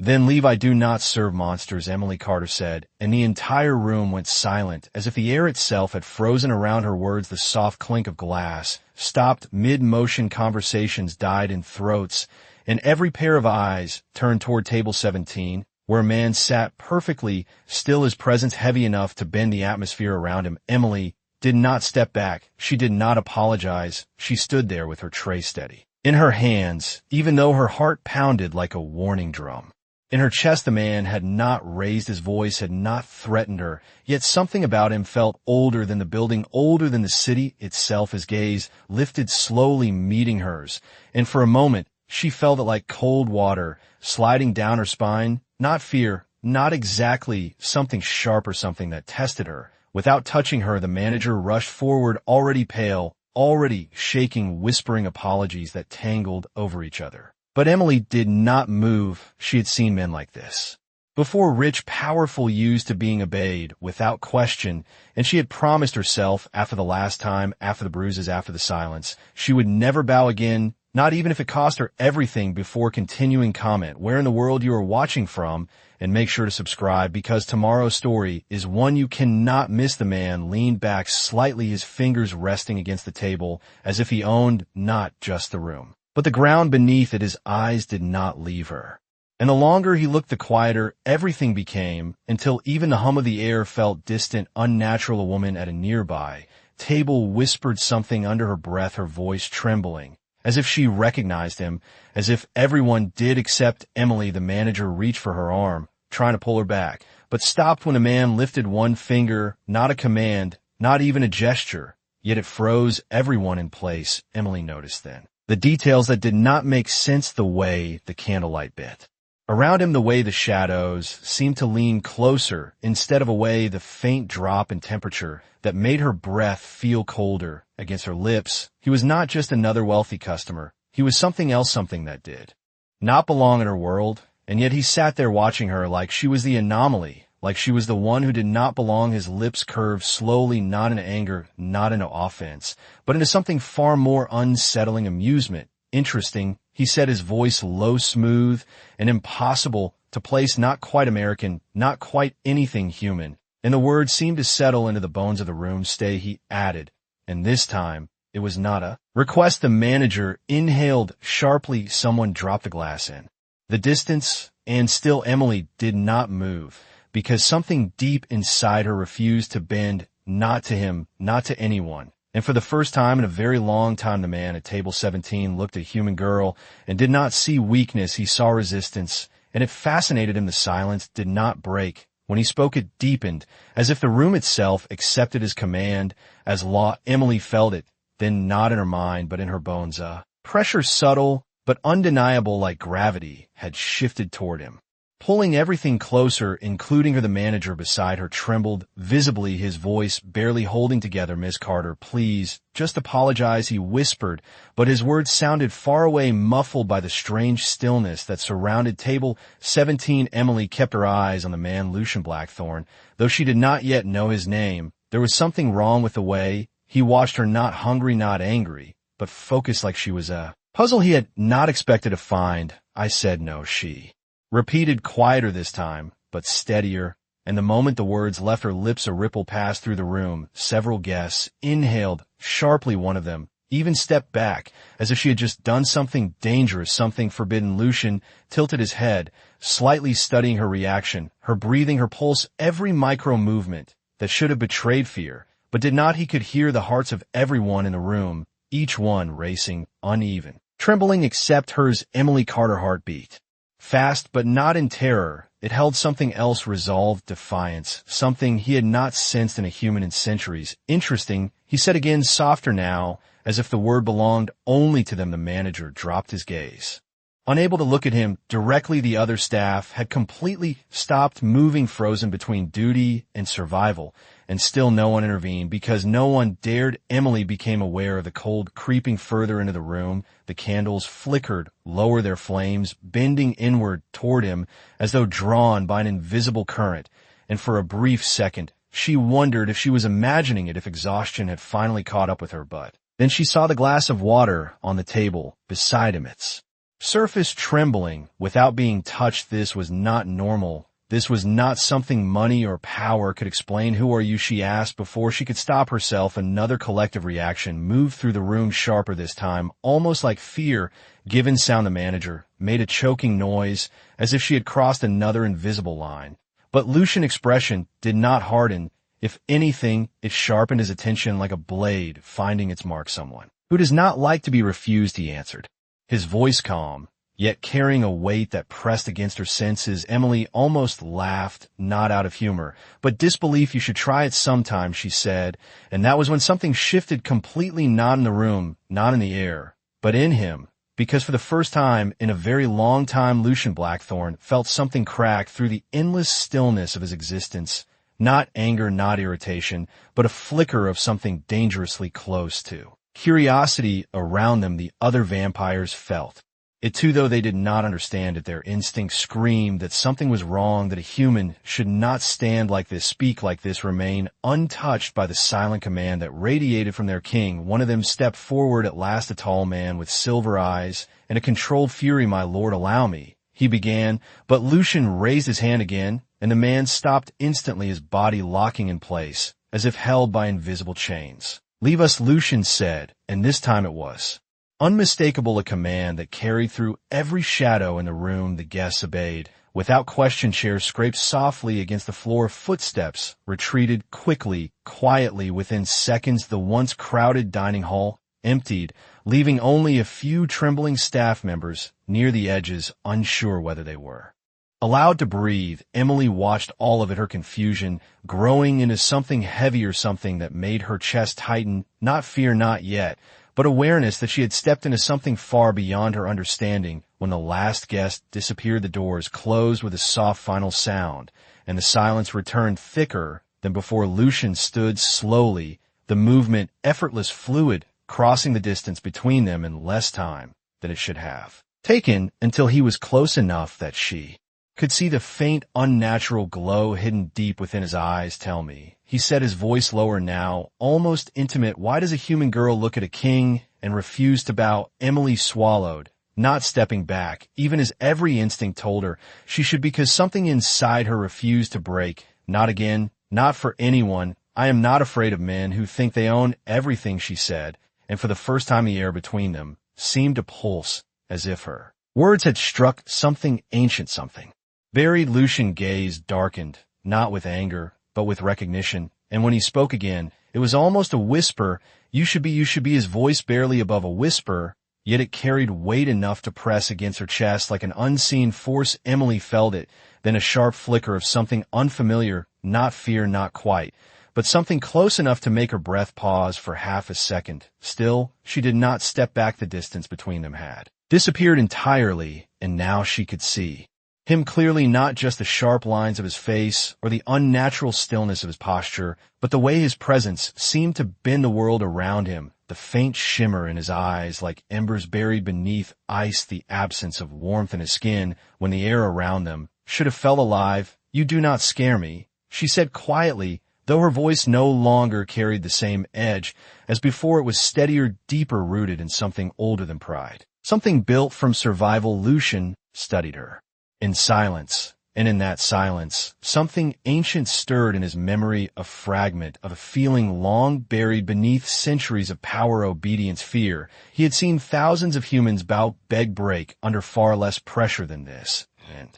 Then leave. I do not serve monsters, Emily Carter said, and the entire room went silent, as if the air itself had frozen around her words. The soft clink of glass stopped mid-motion, conversations died in throats, and every pair of eyes turned toward table 17, where a man sat perfectly still, his presence heavy enough to bend the atmosphere around him. Emily did not step back. She did not apologize. She stood there with her tray steady in her hands, even though her heart pounded like a warning drum. In her chest, the man had not raised his voice, had not threatened her, yet something about him felt older than the building, older than the city itself. His gaze lifted slowly, meeting hers, and for a moment she felt it like cold water sliding down her spine. Not fear, not exactly, something sharp or something that tested her. Without touching her, the manager rushed forward, already pale, already shaking, whispering apologies that tangled over each other. But Emily did not move. She had seen men like this before, rich, powerful, used to being obeyed without question, and she had promised herself, after the last time, after the bruises, after the silence, she would never bow again, not even if it cost her everything. Before continuing, comment where in the world you are watching from, and make sure to subscribe, because tomorrow's story is one you cannot miss. The man leaned back slightly, his fingers resting against the table, as if he owned not just the room, but the ground beneath it. His eyes did not leave her, and the longer he looked, the quieter everything became, until even the hum of the air felt distant, unnatural. A woman at a nearby table whispered something under her breath, her voice trembling, as if she recognized him, as if everyone did except Emily. The manager reached for her arm, trying to pull her back, but stopped when a man lifted one finger, not a command, not even a gesture, yet it froze everyone in place. Emily noticed then the details that did not make sense, the way the candlelight bit around him, the way the shadows seemed to lean closer instead of away, the faint drop in temperature that made her breath feel colder against her lips. He was not just another wealthy customer. He was something else, something that did not belong in her world, and yet he sat there watching her like she was the anomaly, like she was the one who did not belong. His lips curved slowly, not in anger, not into offense, but into something far more unsettling, amusement. Interesting, he said, his voice low, smooth, and impossible to place, not quite American, not quite anything human, and the words seemed to settle into the bones of the room. Stay, he added, and this time it was not a request. The manager inhaled sharply. Someone dropped the glass in the distance, and still Emily did not move, because something deep inside her refused to bend, not to him, not to anyone. And for the first time in a very long time, the man at table 17 looked at a human girl and did not see weakness. He saw resistance, and it fascinated him. The silence did not break. When he spoke, it deepened, as if the room itself accepted his command as law. Emily felt it, then not in her mind, but in her bones. Pressure, subtle but undeniable, like gravity, had shifted toward him, pulling everything closer, including her. The manager beside her trembled visibly, his voice barely holding together. Miss Carter, please, just apologize, he whispered, but his words sounded far away, muffled by the strange stillness that surrounded table 17. Emily kept her eyes on the man, Lucian Blackthorne, though she did not yet know his name. There was something wrong with the way he watched her, not hungry, not angry, but focused, like she was a puzzle he had not expected to find. I said no, she repeated, quieter this time, but steadier, and the moment the words left her lips, a ripple passed through the room. Several guests inhaled sharply. One of them even stepped back, as if she had just done something dangerous, something forbidden. Lucian tilted his head, slightly studying her reaction, her breathing, her pulse, every micro movement that should have betrayed fear, but did not. He could hear the hearts of everyone in the room, each one racing, uneven, trembling, except hers. Emily Carter heartbeat fast, but not in terror. It held something else, resolve, defiance, something he had not sensed in a human in centuries. Interesting, he said again, softer now, as if the word belonged only to them. The manager dropped his gaze, unable to look at him directly. The other staff had completely stopped moving, frozen between duty and survival, and still no one intervened, because no one dared. Emily became aware of the cold creeping further into the room. The candles flickered lower, their flames bending inward toward him as though drawn by an invisible current, and for a brief second she wondered if she was imagining it, if exhaustion had finally caught up with her. But then she saw the glass of water on the table beside him, its surface trembling, without being touched. This was not normal. This was not something money or power could explain. Who are you? She asked before she could stop herself. Another collective reaction moved through the room, sharper this time, almost like fear. Given sound, the manager made a choking noise, as if she had crossed another invisible line. But Lucian's expression did not harden. If anything, it sharpened his attention like a blade finding its mark. Someone who does not like to be refused, he answered, his voice calm, yet carrying a weight that pressed against her senses. Emily almost laughed, not out of humor, but disbelief. You should try it sometime, she said, and that was when something shifted completely, not in the room, not in the air, but in him. Because for the first time in a very long time, Lucian Blackthorne felt something crack through the endless stillness of his existence. Not anger, not irritation, but a flicker of something dangerously close to curiosity around them. The other vampires felt it too, though they did not understand it. Their instincts screamed that something was wrong, that a human should not stand like this, speak like this, remain untouched by the silent command that radiated from their king. One of them stepped forward at last, a tall man with silver eyes and a controlled fury. My lord, allow me, he began, but Lucian raised his hand again, and the man stopped instantly, his body locking in place, as if held by invisible chains. Leave us, Lucian said, and this time it was unmistakable, a command that carried through every shadow in the room. The guests obeyed. Without question, chairs scraped softly against the floor. Footsteps retreated quickly, quietly. Within seconds, the once crowded dining hall emptied, leaving only a few trembling staff members near the edges, unsure whether they were allowed to breathe. Emily watched all of it, her confusion growing into something heavier, something that made her chest tighten. Not fear, not yet, but awareness that she had stepped into something far beyond her understanding. When the last guest disappeared, the doors closed with a soft final sound, and the silence returned thicker than before. Lucian stood slowly, the movement effortless, fluid, crossing the distance between them in less time than it should have taken, until he was close enough that she could see the faint, unnatural glow hidden deep within his eyes. Tell me, he said, his voice lower now, almost intimate, why does a human girl look at a king and refuse to bow? Emily swallowed, not stepping back, even as every instinct told her she should, because something inside her refused to break. Not again, not for anyone. I am not afraid of men who think they own everything, she said, and for the first time the air between them seemed to pulse, as if her words had struck something ancient, something buried. Lucian gaze darkened, not with anger, but with recognition, and when he spoke again, it was almost a whisper. You should be, his voice barely above a whisper, yet it carried weight enough to press against her chest like an unseen force. Emily felt it, then a sharp flicker of something unfamiliar, not fear, not quite, but something close enough to make her breath pause for half a second. Still, she did not step back. The distance between them had disappeared entirely, and now she could see him clearly, not just the sharp lines of his face or the unnatural stillness of his posture, but the way his presence seemed to bend the world around him, the faint shimmer in his eyes like embers buried beneath ice, the absence of warmth in his skin when the air around them should have felt alive. You do not scare me, she said quietly, though her voice no longer carried the same edge as before. It was steadier, deeper rooted in something older than pride, something built from survival. Lucian studied her in silence, and in that silence, something ancient stirred in his memory, a fragment of a feeling long buried beneath centuries of power, obedience, fear. He had seen thousands of humans bow, beg, break under far less pressure than this, and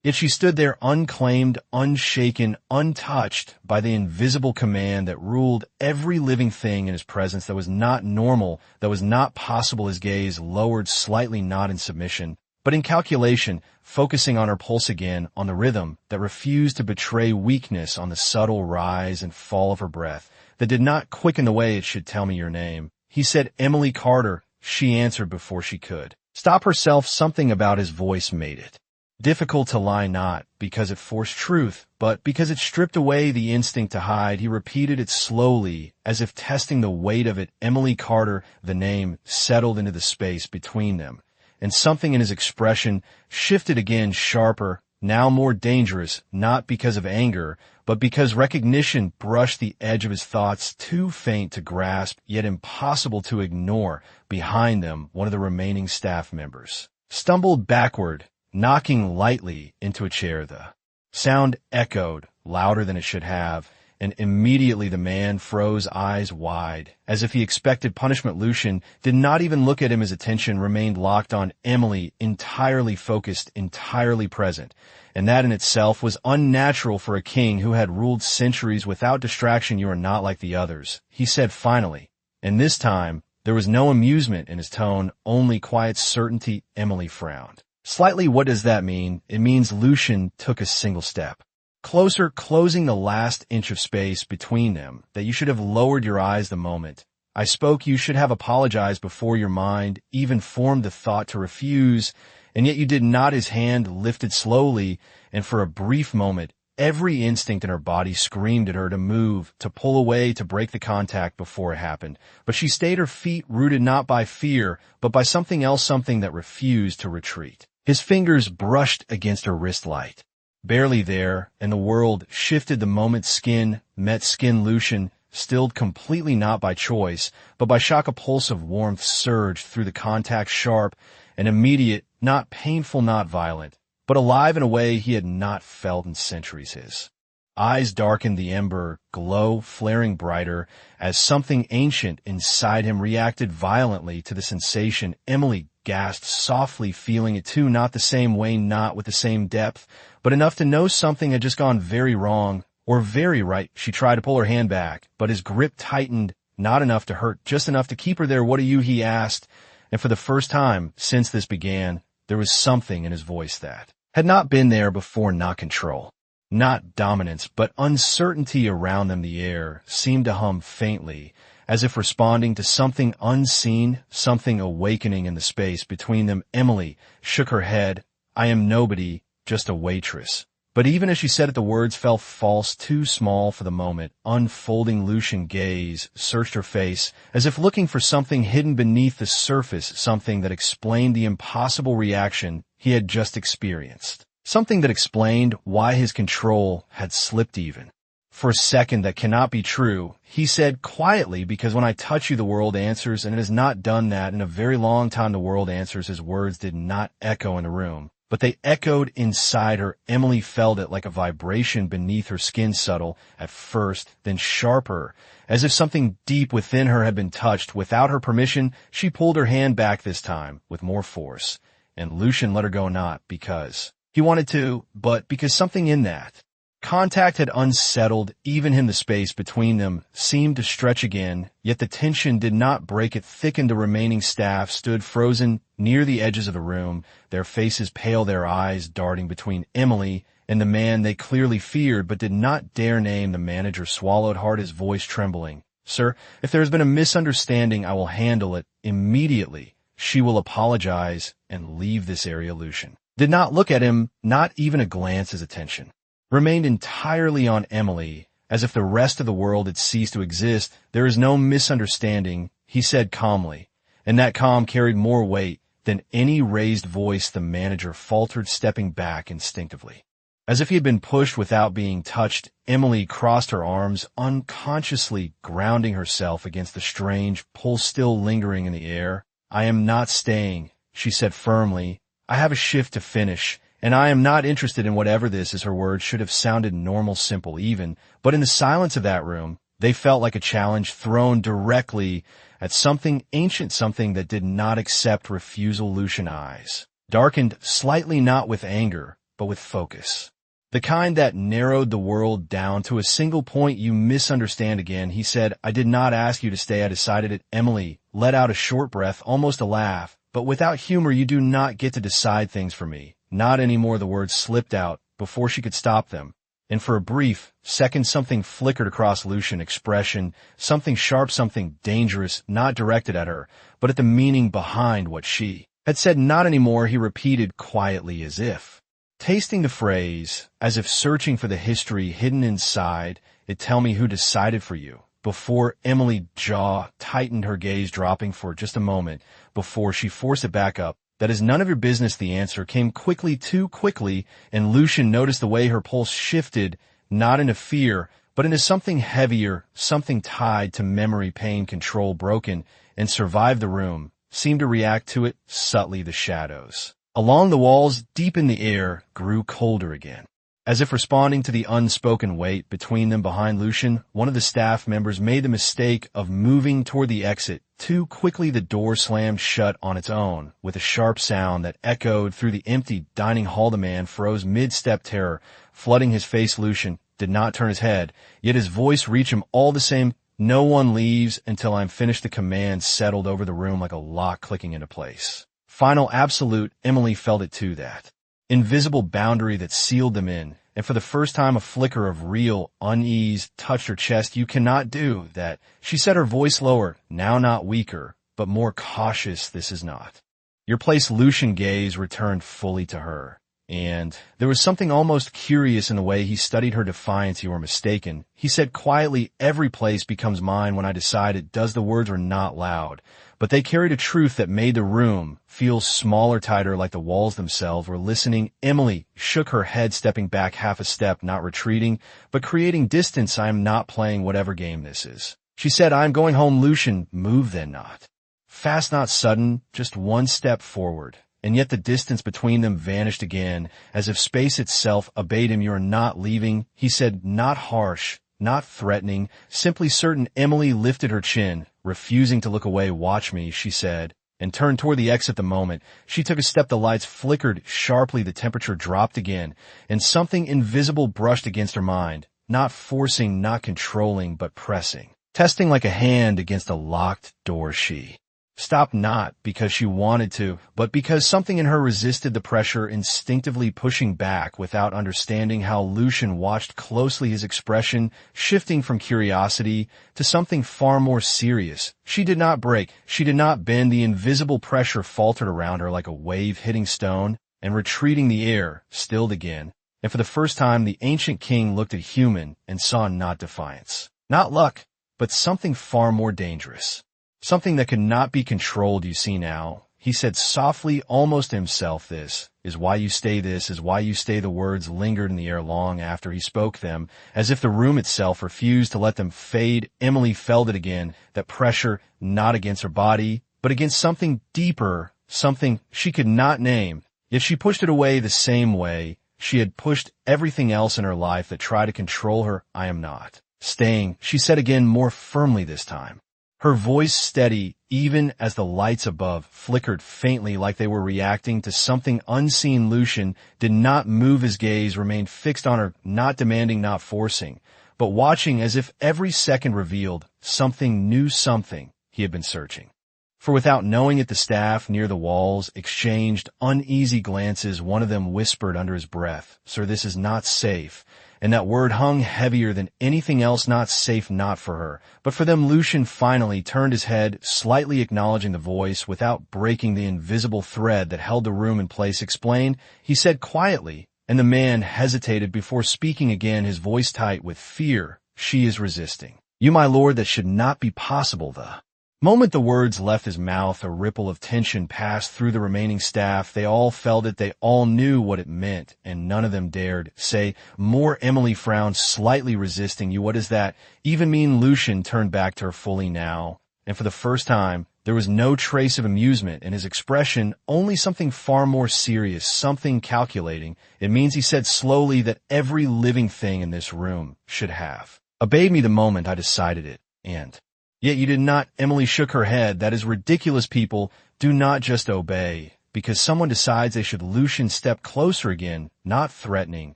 yet she stood there unclaimed, unshaken, untouched by the invisible command that ruled every living thing in his presence. That was not normal, that was not possible. His gaze lowered slightly, not in submission, but in calculation, focusing on her pulse again, on the rhythm that refused to betray weakness, on the subtle rise and fall of her breath that did not quicken the way it should. Tell me your name, he said. Emily Carter, she answered before she could stop herself. Something about his voice made it difficult to lie, not because it forced truth, but because it stripped away the instinct to hide. He repeated it slowly, as if testing the weight of it. Emily Carter. The name settled into the space between them, and something in his expression shifted again, sharper, now more dangerous, not because of anger, but because recognition brushed the edge of his thoughts, too faint to grasp, yet impossible to ignore. Behind them, one of the remaining staff members stumbled backward, knocking lightly into a chair. The sound echoed louder than it should have, and immediately the man froze, eyes wide, as if he expected punishment. Lucian did not even look at him. His attention remained locked on Emily, entirely focused, entirely present. And that in itself was unnatural for a king who had ruled centuries without distraction. "You are not like the others," he said finally. And this time, there was no amusement in his tone, only quiet certainty. Emily frowned slightly. "What does that mean?" "It means," Lucian took a single step closer, closing the last inch of space between them, "that you should have lowered your eyes the moment I spoke. You should have apologized before your mind even formed the thought to refuse, and yet you did not." His hand lifted slowly, and for a brief moment, every instinct in her body screamed at her to move, to pull away, to break the contact before it happened. But she stayed, her feet rooted not by fear, but by something else, something that refused to retreat. His fingers brushed against her wrist, light, barely there, and the world shifted the moment skin met skin. Lucian stilled completely, not by choice, but by shock. A pulse of warmth surged through the contact, sharp and immediate, not painful, not violent, but alive in a way he had not felt in centuries. His eyes darkened, the ember glow flaring brighter, as something ancient inside him reacted violently to the sensation. Emily gasped softly, feeling it too, not the same way, not with the same depth, but enough to know something had just gone very wrong, or very right. She tried to pull her hand back, but his grip tightened, not enough to hurt, just enough to keep her there. "What are you?" he asked, and for the first time since this began, there was something in his voice that had not been there before. Not control, not dominance, but uncertainty around them. The air seemed to hum faintly, as if responding to something unseen, something awakening in the space between them. Emily shook her head. "I am nobody, just a waitress." But even as she said it, the words fell false, too small for the moment. Unfolding, Lucian gaze searched her face, as if looking for something hidden beneath the surface, something that explained the impossible reaction he had just experienced, something that explained why his control had slipped even. "For a second, that cannot be true," he said quietly, "because when I touch you, the world answers, and it has not done that in a very long time." The world answers. His words did not echo in the room, but they echoed inside her. Emily felt it like a vibration beneath her skin, subtle at first, then sharper, as if something deep within her had been touched. Without her permission, she pulled her hand back, this time with more force, and Lucian let her go, not because he wanted to, but because something in that contact had unsettled even him. The space between them seemed to stretch again, yet the tension did not break. It thickened. The remaining staff stood frozen near the edges of the room, their faces pale, their eyes darting between Emily and the man they clearly feared but did not dare name. The manager swallowed hard, his voice trembling. "Sir, if there has been a misunderstanding, I will handle it immediately. She will apologize and leave this area." Lucian did not look at him, not even a glance. His attention remained entirely on Emily, as if the rest of the world had ceased to exist. "There is no misunderstanding," he said calmly, and that calm carried more weight than any raised voice. The manager faltered, stepping back instinctively, as if he had been pushed without being touched. Emily crossed her arms, unconsciously grounding herself against the strange pull still lingering in the air. "I am not staying," she said firmly. "I have a shift to finish, and I am not interested in whatever this is." Her words should have sounded normal, simple even, but in the silence of that room, they felt like a challenge thrown directly at something ancient, something that did not accept refusal. Lucian's eyes darkened slightly, not with anger, but with focus, the kind that narrowed the world down to a single point. "You misunderstand again," he said. "I did not ask you to stay. I decided it." Emily let out a short breath, almost a laugh, but without humor. "You do not get to decide things for me. Not anymore." The words slipped out before she could stop them, and for a brief second something flickered across Lucian's expression, something sharp, something dangerous, not directed at her, but at the meaning behind what she had said. "Not anymore," he repeated quietly, as if tasting the phrase, as if searching for the history hidden inside it. "Tell me who decided for you." Before Emily's jaw tightened, her gaze dropping for just a moment before she forced it back up. "That is none of your business." The answer came quickly, too quickly, and Lucian noticed the way her pulse shifted, not into fear, but into something heavier, something tied to memory. Pain, control broken, and survived. The room seemed to react to it subtly. The shadows Along the walls, deep in the air, grew colder again. As if responding to the unspoken weight between them behind Lucian, one of the staff members made the mistake of moving toward the exit. Too quickly the door slammed shut on its own, with a sharp sound that echoed through the empty dining hall. The man froze mid-step, terror flooding his face. Lucian did not turn his head, yet his voice reached him all the same. "No one leaves until I'm finished." The command settled over the room like a lock clicking into place. Final, absolute. Emily felt it too, that invisible boundary that sealed them in, and for the first time a flicker of real unease touched her chest. "You cannot do that," she said, her voice lower, now not weaker, but more cautious. "This is not your place." Lucian's gaze returned fully to her, and there was something almost curious in the way he studied her defiance. "You are mistaken," he said quietly. "Every place becomes mine when I decide it does." The words were not loud, but they carried a truth that made the room feel smaller, tighter, like the walls themselves were listening. Emily shook her head, stepping back half a step, not retreating, but creating distance. "I am not playing whatever game this is," she said. "I am going home." Lucian moved then, not fast, not sudden, just one step forward. And yet the distance between them vanished again, as if space itself obeyed him. "You are not leaving," he said, not harsh, not threatening, simply certain. Emily lifted her chin, refusing to look away. "Watch me," she said, and turned toward the exit. The moment she took a step, the lights flickered sharply, the temperature dropped again, and something invisible brushed against her mind, not forcing, not controlling, but pressing, testing like a hand against a locked door. She stopped, not because she wanted to, but because something in her resisted the pressure, instinctively pushing back without understanding how. Lucian watched closely, his expression shifting from curiosity to something far more serious. She did not break, she did not bend. The invisible pressure faltered around her like a wave hitting stone, and retreating the air stilled again. And for the first time the ancient king looked at human and saw not defiance, not luck, but something far more dangerous. Something that could not be controlled. "You see now," he said softly, almost to himself, "this is why you stay. This is why you stay." The words lingered in the air long after he spoke them, as if the room itself refused to let them fade. Emily felt it again, that pressure, not against her body, but against something deeper, something she could not name. Yet she pushed it away the same way she had pushed everything else in her life that tried to control her. "I am not staying," she said again, more firmly this time, her voice steady, even as the lights above flickered faintly like they were reacting to something unseen. Lucian did not move, his gaze remained fixed on her, not demanding, not forcing, but watching, as if every second revealed something new, something he had been searching for without knowing it. The staff near the walls exchanged uneasy glances. One of them whispered under his breath, "Sir, this is not safe." And that word hung heavier than anything else. Not safe, not for her, but for them. Lucian finally turned his head, slightly acknowledging the voice without breaking the invisible thread that held the room in place. "Explain," he said quietly, and the man hesitated before speaking again, his voice tight with fear. "She is resisting. You, my lord, that should not be possible." The moment the words left his mouth, a ripple of tension passed through the remaining staff. They all felt it, they all knew what it meant, and none of them dared say more. Emily frowned slightly, "Resisting you? What does that even mean?" Lucian turned back to her fully now, and for the first time there was no trace of amusement in his expression, only something far more serious, something calculating. "It means," he said slowly, "that every living thing in this room should have obeyed me the moment I decided it, and yet you did not." Emily shook her head. "That is ridiculous. People do not just obey because someone decides they should." Lucian stepped closer again, not threatening,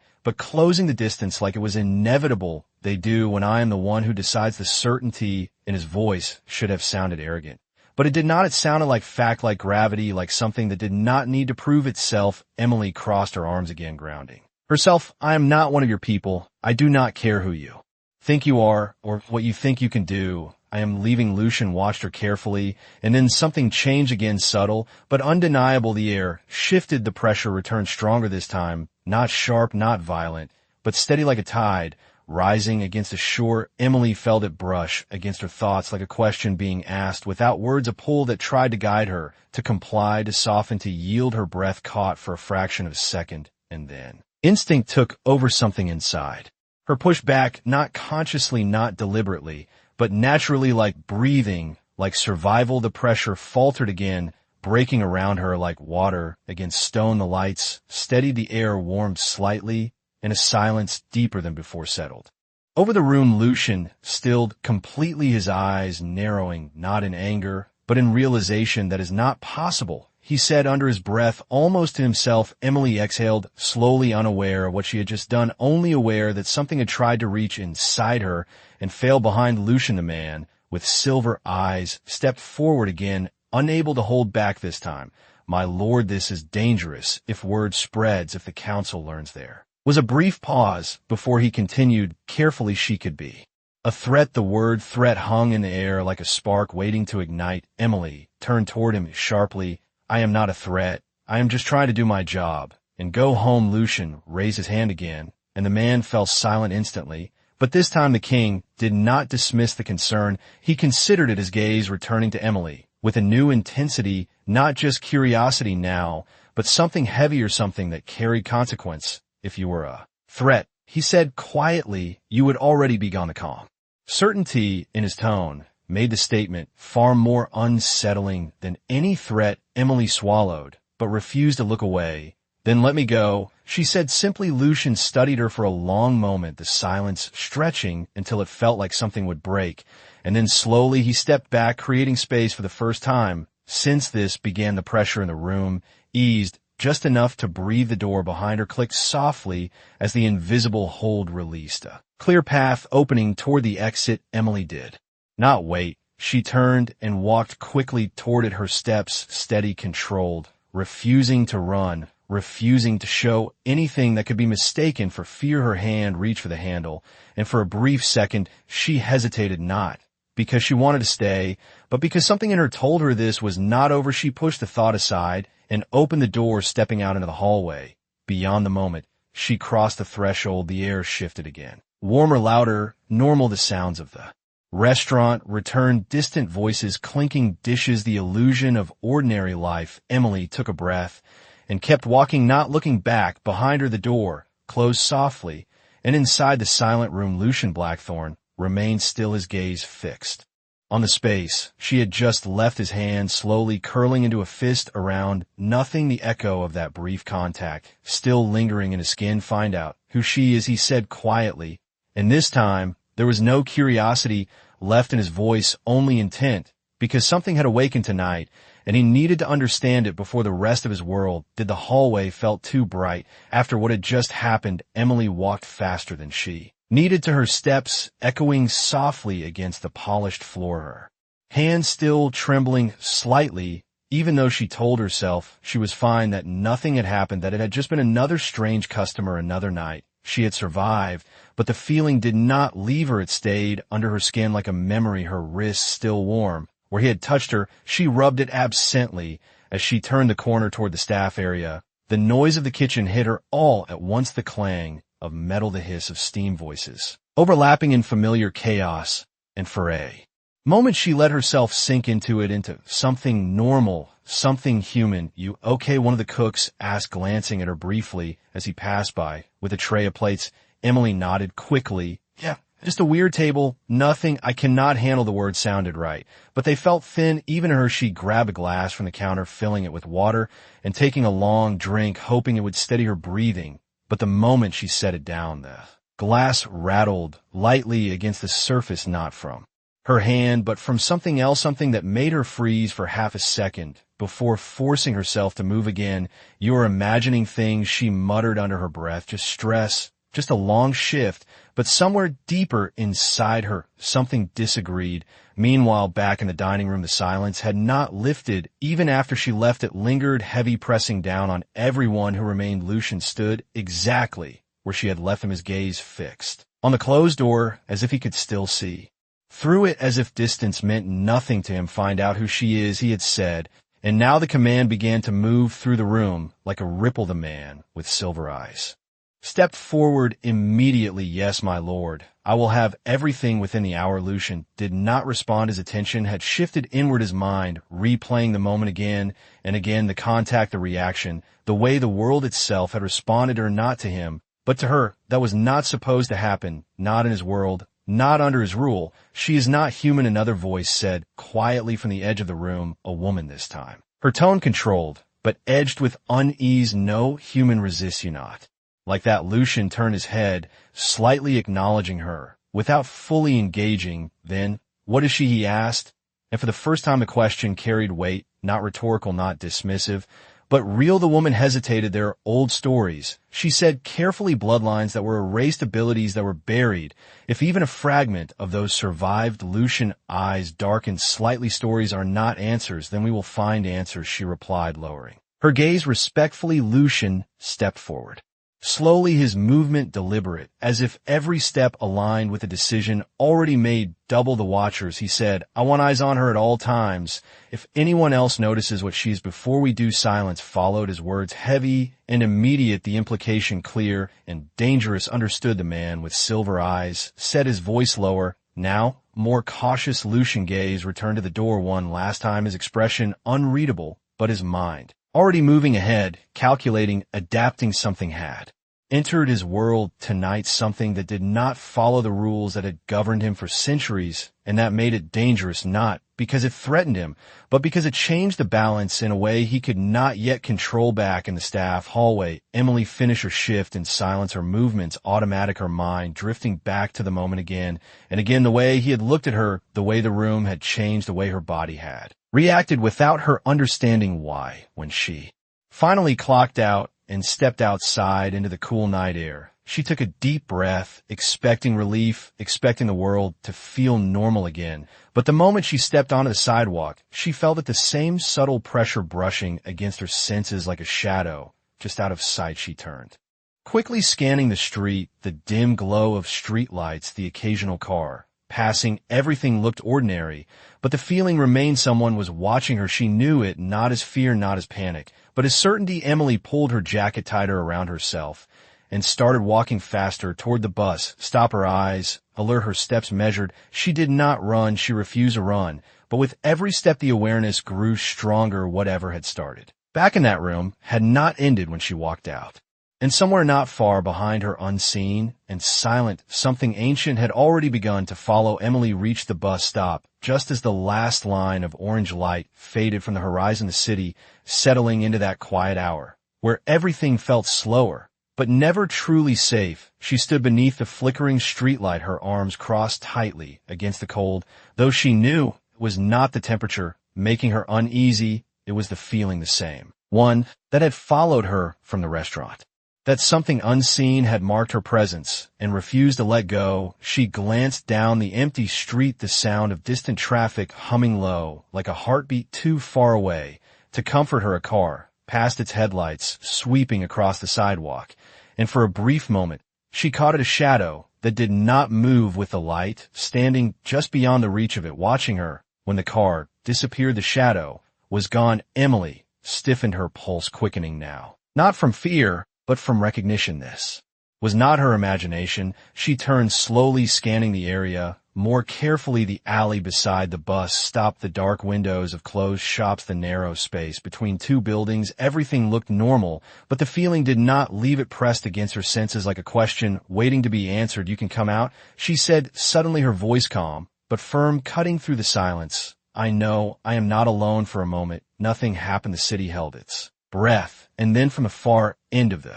but closing the distance like it was inevitable. "They do when I am the one who decides." The certainty in his voice should have sounded arrogant, but it did not. It sounded like fact, like gravity, like something that did not need to prove itself. Emily crossed her arms again, grounding herself. "I am not one of your people. I do not care who you think you are or what you think you can do. I am leaving." Lucian watched her carefully, and then something changed again, subtle but undeniable. The air shifted, the pressure returned stronger this time, not sharp, not violent, but steady like a tide rising against a shore. Emily felt it brush against her thoughts like a question being asked without words, a pull that tried to guide her, to comply, to soften, to yield. Her breath caught for a fraction of a second, and then instinct took over something inside her, pushed back, not consciously, not deliberately, but naturally, like breathing, like survival. The pressure faltered again, breaking around her like water against stone. The lights steadied, the air warmed slightly, and a silence deeper than before settled. Over the room, Lucian stilled completely, his eyes narrowing, not in anger, but in realization that is not possible. He said under his breath, almost to himself. Emily exhaled, slowly, unaware of what she had just done, only aware that something had tried to reach inside her and fail behind. Lucian, the man with silver eyes, stepped forward again, unable to hold back this time. "My lord, this is dangerous. If word spreads, if the council learns there." Was a brief pause before he continued, "Carefully she could be a threat." The word threat hung in the air like a spark waiting to ignite. Emily turned toward him sharply. "I am not a threat. I am just trying to do my job and go home." Lucian raised his hand again, and the man fell silent instantly. But this time the king did not dismiss the concern. He considered it, his gaze returning to Emily with a new intensity, not just curiosity now, but something heavier, something that carried consequence. "If you were a threat," he said quietly, "you would already be gone." The calm certainty in his tone made the statement far more unsettling than any threat. Emily swallowed, but refused to look away. "Then let me go," she said simply. Lucian studied her for a long moment, the silence stretching until it felt like something would break, and then slowly he stepped back, creating space for the first time. Since this began, the pressure in the room eased just enough to breathe. The door behind her clicked softly as the invisible hold released, a clear path opening toward the exit. Emily did not wait. She turned and walked quickly toward it, her steps steady, controlled, refusing to run, refusing to show anything that could be mistaken for fear. Her hand reached for the handle, and for a brief second she hesitated, not because she wanted to stay, but because something in her told her this was not over. She pushed the thought aside and opened the door, stepping out into the hallway. Beyond the moment she crossed the threshold, the air shifted again. Warmer, louder, normal. The sounds of the restaurant returned, distant voices, clinking dishes, the illusion of ordinary life. Emily took a breath and kept walking, not looking back. Behind her the door closed softly, and inside the silent room Lucian Blackthorne remained still, his gaze fixed on the space she had just left, his hand slowly curling into a fist around nothing, the echo of that brief contact still lingering in his skin. "Find out who she is," he said quietly, and this time there was no curiosity left in his voice, only intent, because something had awakened tonight, and he needed to understand it before the rest of his world did. The hallway felt too bright. After what had just happened, Emily walked faster than she needed to, her steps echoing softly against the polished floor, her hand still trembling slightly, even though she told herself she was fine, that nothing had happened, that it had just been another strange customer, another night. She had survived, but the feeling did not leave her. It stayed under her skin like a memory, her wrist still warm. Where he had touched her, she rubbed it absently as she turned the corner toward the staff area. The noise of the kitchen hit her all at once, the clang of metal, the hiss of steam, voices overlapping in familiar chaos, and for a moment she let herself sink into it, into something normal, something human. "You okay?" one of the cooks asked, glancing at her briefly as he passed by with a tray of plates. Emily nodded quickly. "Yeah, just a weird table, nothing." "I cannot handle," the words sounded right, but they felt thin even to her. She grabbed a glass from the counter, filling it with water and taking a long drink, hoping it would steady her breathing. But the moment she set it down, the glass rattled lightly against the surface, not from her hand, but from something else, something that made her freeze for half a second before forcing herself to move again. "You're imagining things," she muttered under her breath. "Just stress, just a long shift." But somewhere deeper inside her, something disagreed. Meanwhile, back in the dining room, the silence had not lifted. Even after she left, it lingered, heavy, pressing down on everyone who remained. Lucian stood exactly where she had left him, his gaze fixed on the closed door, as if he could still see through it, as if distance meant nothing to him. "Find out who she is," he had said, and now the command began to move through the room like a ripple. The man with silver eyes stepped forward immediately. "Yes, my lord. I will have everything within the hour." Lucian did not respond. His attention had shifted inward, his mind replaying the moment again and again, the contact, the reaction, the way the world itself had responded, or not to him, but to her. That was not supposed to happen, not in his world, not under his rule. "She is not human," another voice said quietly from the edge of the room, a woman this time. Her tone controlled, but edged with unease no human resists you not. Like that, Lucian turned his head, slightly acknowledging her, without fully engaging. Then, "What is she?" he asked. And for the first time the question carried weight, not rhetorical, not dismissive, but real. The woman hesitated. "Their old stories," she said carefully, "bloodlines that were erased, abilities that were buried. If even a fragment of those survived." Lucian eyes darkened slightly. "Stories are not answers." "Then we will find answers," she replied, lowering her gaze respectfully. Lucian stepped forward. Slowly, his movement deliberate, as if every step aligned with a decision already made. "Double the watchers," he said. "I want eyes on her at all times. If anyone else notices what she's before we do." Silence followed, his words heavy and immediate, the implication clear and dangerous. "Understood." The man with silver eyes said, his voice lower, now more cautious. Lucian gaze returned to the door one last time, his expression unreadable, but his mind already moving ahead, calculating, adapting. Something had entered his world tonight, something that did not follow the rules that had governed him for centuries, and that made it dangerous, not because it threatened him, but because it changed the balance in a way he could not yet control. Back in the staff hallway, Emily finished her shift in silence, her movements automatic, her mind drifting back to the moment again and again, the way he had looked at her, the way the room had changed, the way her body had reacted without her understanding why. When she finally clocked out and stepped outside into the cool night air, she took a deep breath, expecting relief, expecting the world to feel normal again. But the moment she stepped onto the sidewalk, she felt that the same subtle pressure brushing against her senses like a shadow. Just out of sight, she turned, quickly scanning the street, the dim glow of streetlights, the occasional car passing. Everything looked ordinary, but the feeling remained. Someone was watching her. She knew it, not as fear, not as panic, but as certainty. Emily pulled her jacket tighter around herself and started walking faster toward the bus. Stop, her eyes alert, her steps measured. She did not run, she refused to run, but with every step the awareness grew stronger. Whatever had started back in that room had not ended when she walked out. And somewhere not far behind her, unseen and silent, something ancient had already begun to follow. Emily reached the bus stop just as the last line of orange light faded from the horizon. The city settling into that quiet hour where everything felt slower, but never truly safe. She stood beneath the flickering streetlight, her arms crossed tightly against the cold. Though she knew it was not the temperature making her uneasy, it was the feeling, the same one that had followed her from the restaurant. That something unseen had marked her presence and refused to let go. She glanced down the empty street, the sound of distant traffic humming low, like a heartbeat too far away to comfort her. A car passed, its headlights sweeping across the sidewalk, and for a brief moment she caught at a shadow that did not move with the light, standing just beyond the reach of it, watching her. When the car disappeared, the shadow was gone. Emily stiffened, her pulse quickening now, not from fear, but from recognition. This was not her imagination. She turned slowly, scanning the area more carefully. The alley beside the bus stop, the dark windows of closed shops, the narrow space between two buildings. Everything looked normal, but the feeling did not leave it, pressed against her senses like a question waiting to be answered. "You can come out," she said, suddenly, her voice calm but firm, cutting through the silence. "I know I am not alone." For a moment, nothing happened. The city held its breath, and then from the far end of the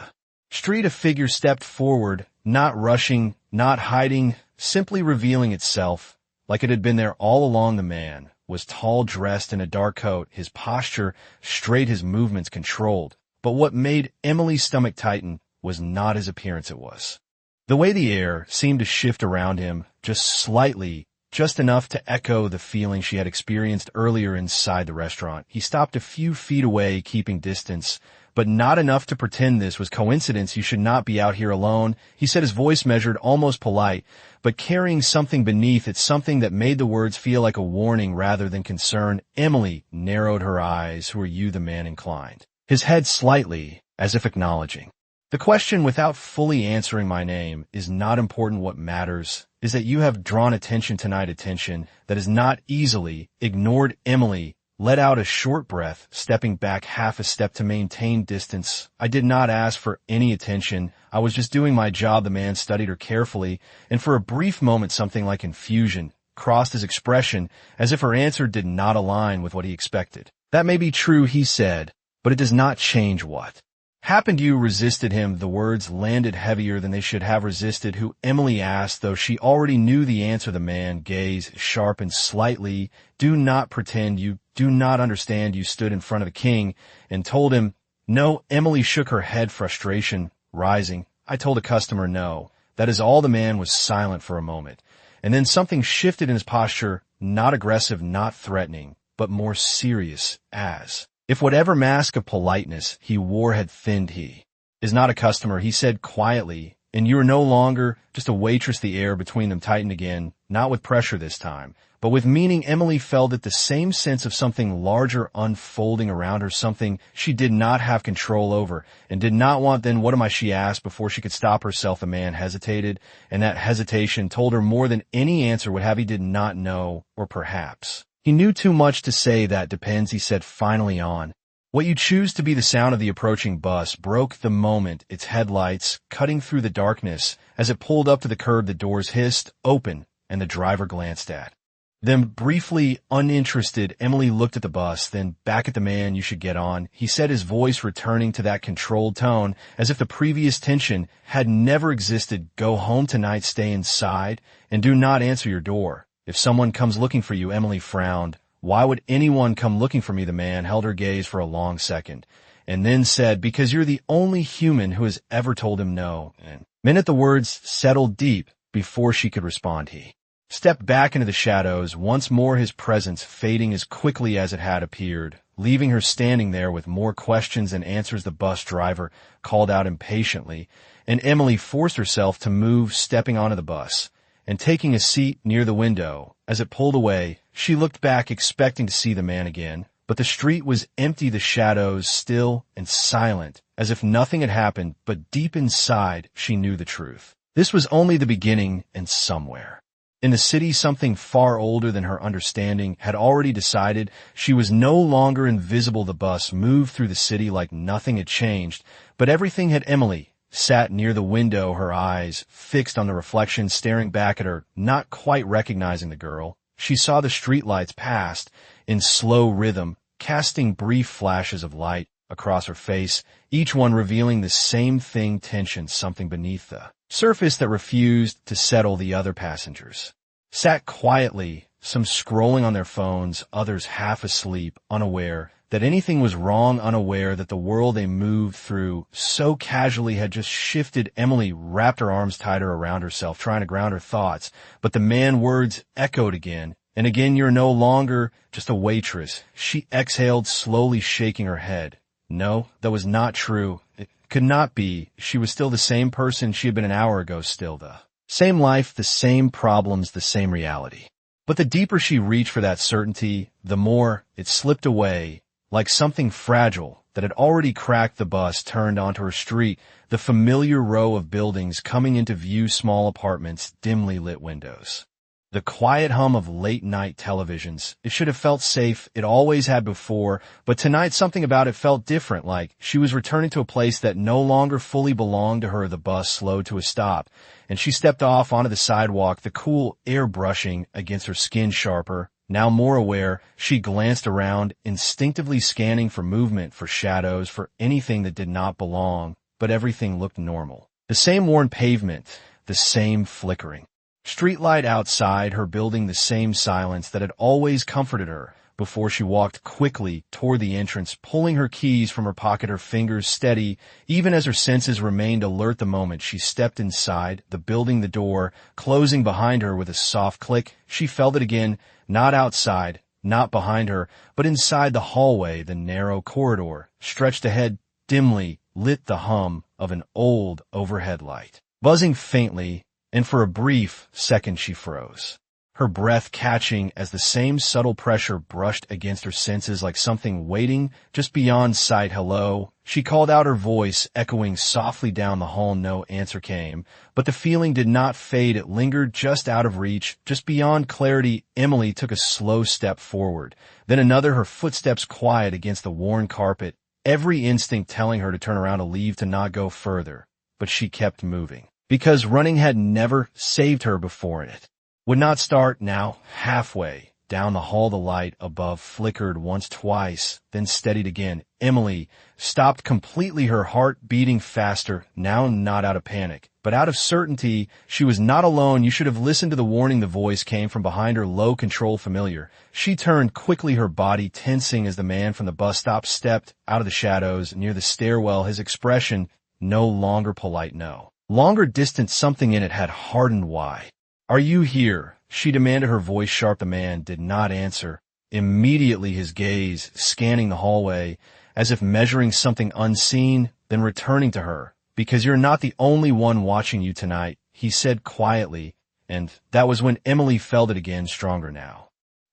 street a figure stepped forward, not rushing, not hiding, simply revealing itself like it had been there all along. The man was tall, dressed in a dark coat, his posture straight, his movements controlled. But what made Emily's stomach tighten was not his appearance, it was the way the air seemed to shift around him, just slightly, just enough to echo the feeling she had experienced earlier inside the restaurant. He stopped a few feet away, keeping distance, but not enough to pretend this was coincidence. "You should not be out here alone," he said, his voice measured, almost polite, but carrying something beneath it, something that made the words feel like a warning rather than concern. Emily narrowed her eyes. "Who are you?" The man inclined his head slightly, as if acknowledging the question without fully answering. "My name is not important. What matters is that you have drawn attention tonight, attention that is not easily ignored." Emily let out a short breath, stepping back half a step to maintain distance. "I did not ask for any attention. I was just doing my job." The man studied her carefully, and for a brief moment something like confusion crossed his expression, as if her answer did not align with what he expected. That may be true, he said, but it does not change what happened. You resisted him. The words landed heavier than they should have. Resisted who? Emily asked, though she already knew the answer. The man, gaze sharpened slightly. Do not pretend you do not understand. You stood in front of the king and told him no. Emily shook her head, frustration rising. I told a customer no. That is all. The man was silent for a moment, and then something shifted in his posture, not aggressive, not threatening, but more serious, as if whatever mask of politeness he wore had thinned. He is not a customer, he said quietly, and you are no longer just a waitress. The air between them tightened again, not with pressure this time, but with meaning. Emily felt it, the same sense of something larger unfolding around her, something she did not have control over and did not want. Then what am I? She asked before she could stop herself. The man hesitated, and that hesitation told her more than any answer would have. He did not know, or perhaps he knew too much to say. That depends, he said finally. On what you choose to be. The sound of the approaching bus broke the moment, its headlights cutting through the darkness. As it pulled up to the curb, the doors hissed open, and the driver glanced at them briefly, uninterested. Emily looked at the bus, then back at the man. You should get on, he said, his voice returning to that controlled tone, as if the previous tension had never existed. Go home tonight, stay inside, and do not answer your door if someone comes looking for you. Emily frowned. Why would anyone come looking for me? The man held her gaze for a long second, and then said, because you're the only human who has ever told him no. And minute the words settled deep before she could respond. He stepped back into the shadows, once more his presence fading as quickly as it had appeared, leaving her standing there with more questions than answers. The bus driver called out impatiently, and Emily forced herself to move, stepping onto the bus and taking a seat near the window. As it pulled away, she looked back, expecting to see the man again, but the street was empty, the shadows still and silent, as if nothing had happened. But deep inside, she knew the truth. This was only the beginning, and somewhere in the city, something far older than her understanding had already decided she was no longer invisible. The bus moved through the city like nothing had changed, but everything had. Emily sat near the window, her eyes fixed on the reflection staring back at her, not quite recognizing the girl. She saw the streetlights passed in slow rhythm, casting brief flashes of light across her face, each one revealing the same thing, tension, something beneath the surface that refused to settle. The other passengers sat quietly, some scrolling on their phones, others half asleep, unaware that anything was wrong, unaware that the world they moved through so casually had just shifted. Emily wrapped her arms tighter around herself, trying to ground her thoughts, but the man's words echoed again and again. You're no longer just a waitress. She exhaled, slowly shaking her head. No, that was not true. It could not be. She was still the same person she had been an hour ago, still the same life, the same problems, the same reality. But the deeper she reached for that certainty, the more it slipped away, like something fragile that had already cracked. The bus turned onto her street, the familiar row of buildings coming into view, small apartments, dimly lit windows. The quiet hum of late-night televisions. It should have felt safe. It always had before, but tonight something about it felt different, like she was returning to a place that no longer fully belonged to her. The bus slowed to a stop, and she stepped off onto the sidewalk, the cool air brushing against her skin sharper. Now more aware, she glanced around, instinctively scanning for movement, for shadows, for anything that did not belong, but everything looked normal. The same worn pavement, the same flickering streetlight outside her building, the same silence that had always comforted her before she walked quickly toward the entrance, pulling her keys from her pocket, her fingers steady, even as her senses remained alert. The moment she stepped inside the building, the door closing behind her with a soft click, she felt it again, not outside, not behind her, but inside the hallway. The narrow corridor stretched ahead, dimly lit, the hum of an old overhead light buzzing faintly, and for a brief second she froze, her breath catching as the same subtle pressure brushed against her senses, like something waiting just beyond sight. Hello, she called out, her voice echoing softly down the hall. No answer came, but the feeling did not fade. It lingered just out of reach, just beyond clarity. Emily took a slow step forward, then another, her footsteps quiet against the worn carpet, every instinct telling her to turn around, to leave, to not go further. But she kept moving, because running had never saved her before. It would not start now. Halfway Down the hall the light above flickered once twice, then steadied again. Emily stopped completely, her heart beating faster, now not out of panic, but out of certainty. She was not alone. You should have listened to the warning. The voice came from behind her, low, controlled, familiar. She turned quickly, her body tensing as the man from the bus stop stepped out of the shadows near the stairwell, his expression no longer polite, no longer distant. Something in it had hardened. Why are you here? She demanded, her voice sharp. The man did not answer. Immediately his gaze scanning the hallway as if measuring something unseen, then returning to her. Because you're not the only one watching you tonight, he said quietly, and that was when Emily felt it again, stronger now.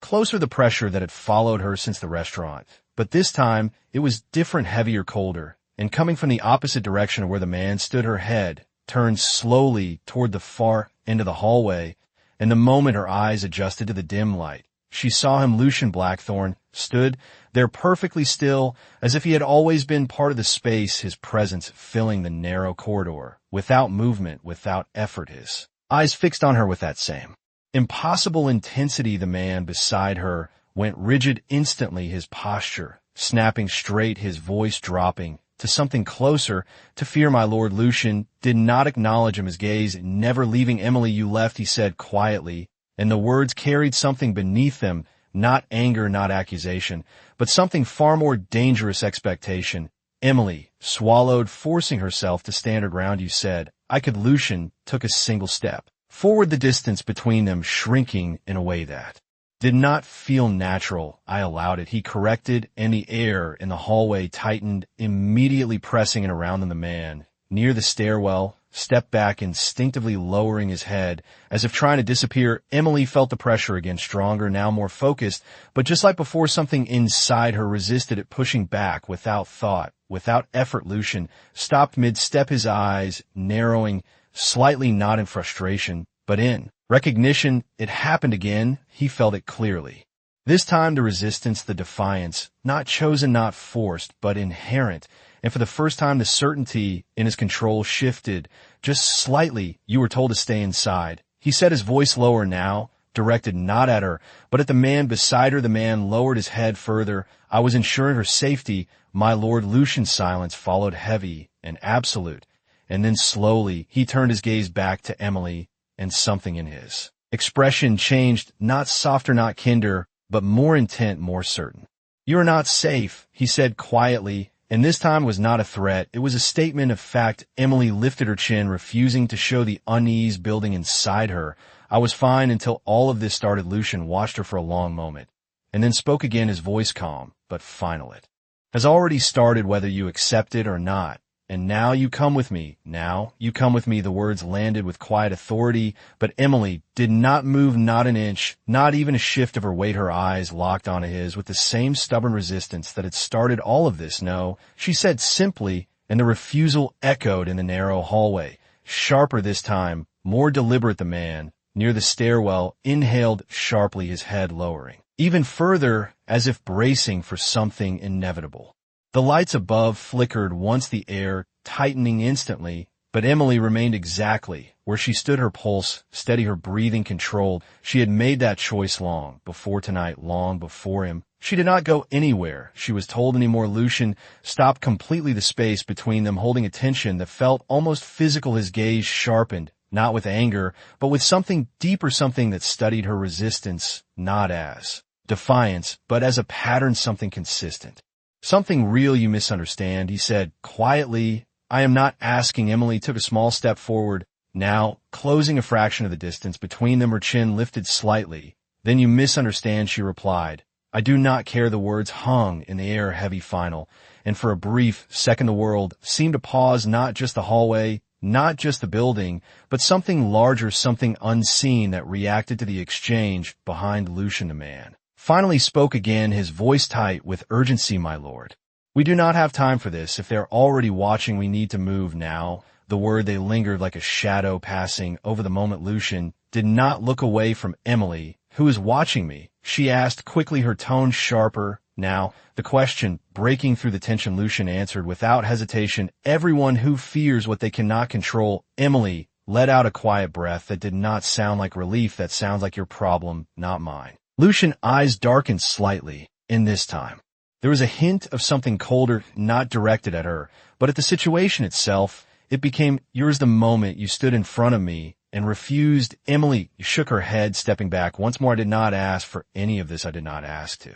Closer, the pressure that had followed her since the restaurant. But this time, it was different, heavier, colder, and coming from the opposite direction of where the man stood. Her head turned slowly toward the far end of the hallway, and the moment her eyes adjusted to the dim light, she saw him. Lucian Blackthorne stood there perfectly still, as if he had always been part of the space, his presence filling the narrow corridor, without movement, without effort, his eyes fixed on her with that same impossible intensity. The man beside her went rigid instantly, his posture snapping straight, his voice dropping to something closer to fear. My lord. Lucian did not acknowledge him, his gaze never leaving Emily. You left, he said quietly, and the words carried something beneath them, not anger, not accusation, but something far more dangerous, expectation. Emily swallowed, forcing herself to stand her ground. You said I could. Lucian took a single step forward, the distance between them shrinking in a way that did not feel natural. I allowed it, he corrected, and the air in the hallway tightened, immediately pressing in around them. The man near the stairwell stepped back, instinctively lowering his head as if trying to disappear. Emily felt the pressure again, stronger, now more focused, but just like before, something inside her resisted it, pushing back without thought, without effort. Lucian stopped mid-step, his eyes narrowing slightly, not in frustration, but in recognition. It happened again. He felt it clearly. This time the resistance, the defiance, not chosen, not forced, but inherent. And for the first time, the certainty in his control shifted just slightly. You were told to stay inside, he said, his voice lower now, directed not at her, but at the man beside her. The man lowered his head further. I was ensuring her safety, my lord. Lucian's silence followed, heavy and absolute. And then slowly he turned his gaze back to Emily, and something in his expression changed, not softer, not kinder, but more intent, more certain. You are not safe, he said quietly, and this time was not a threat. It was a statement of fact. Emily lifted her chin, refusing to show the unease building inside her. I was fine until all of this started. Lucian watched her for a long moment, and then spoke again, his voice calm, but final. It has already started, whether you accept it or not. And now you come with me. Now you come with me. The words landed with quiet authority, but Emily did not move, not an inch, not even a shift of her weight. Her eyes locked onto his with the same stubborn resistance that had started all of this. No, she said simply, and the refusal echoed in the narrow hallway. Sharper this time, more deliberate. The man near the stairwell inhaled sharply, his head lowering even further, as if bracing for something inevitable. The lights above flickered once, the air tightening instantly, but Emily remained exactly where she stood, her pulse steady, her breathing controlled. She had made that choice long before tonight, long before him. She did not go anywhere, she was told, anymore. Lucian stopped completely, the space between them holding a tension that felt almost physical. His gaze sharpened, not with anger, but with something deeper, something that studied her resistance, not as defiance, but as a pattern, something consistent. Something real. You misunderstand, he said quietly. I am not asking. Emily took a small step forward, now closing a fraction of the distance between them, her chin lifted slightly. Then you misunderstand, she replied. I do not care. The words hung in the air, heavy, final, and for a brief second the world seemed to pause, not just the hallway, not just the building, but something larger, something unseen that reacted to the exchange behind Lucian. The man finally spoke again, his voice tight with urgency. My lord, we do not have time for this. If they're already watching, we need to move now. The word, they lingered like a shadow passing over the moment. Lucian did not look away from Emily. Who is watching me? She asked quickly, her tone sharper now, the question breaking through the tension. Lucian answered without hesitation, everyone who fears what they cannot control. Emily let out a quiet breath that did not sound like relief. That sounds like your problem, not mine. Lucian's eyes darkened slightly, and this time there was a hint of something colder, not directed at her, but at the situation itself. It became, "Yours the moment you stood in front of me and refused." Emily shook her head, stepping back. "Once more, I did not ask for any of this. I did not ask to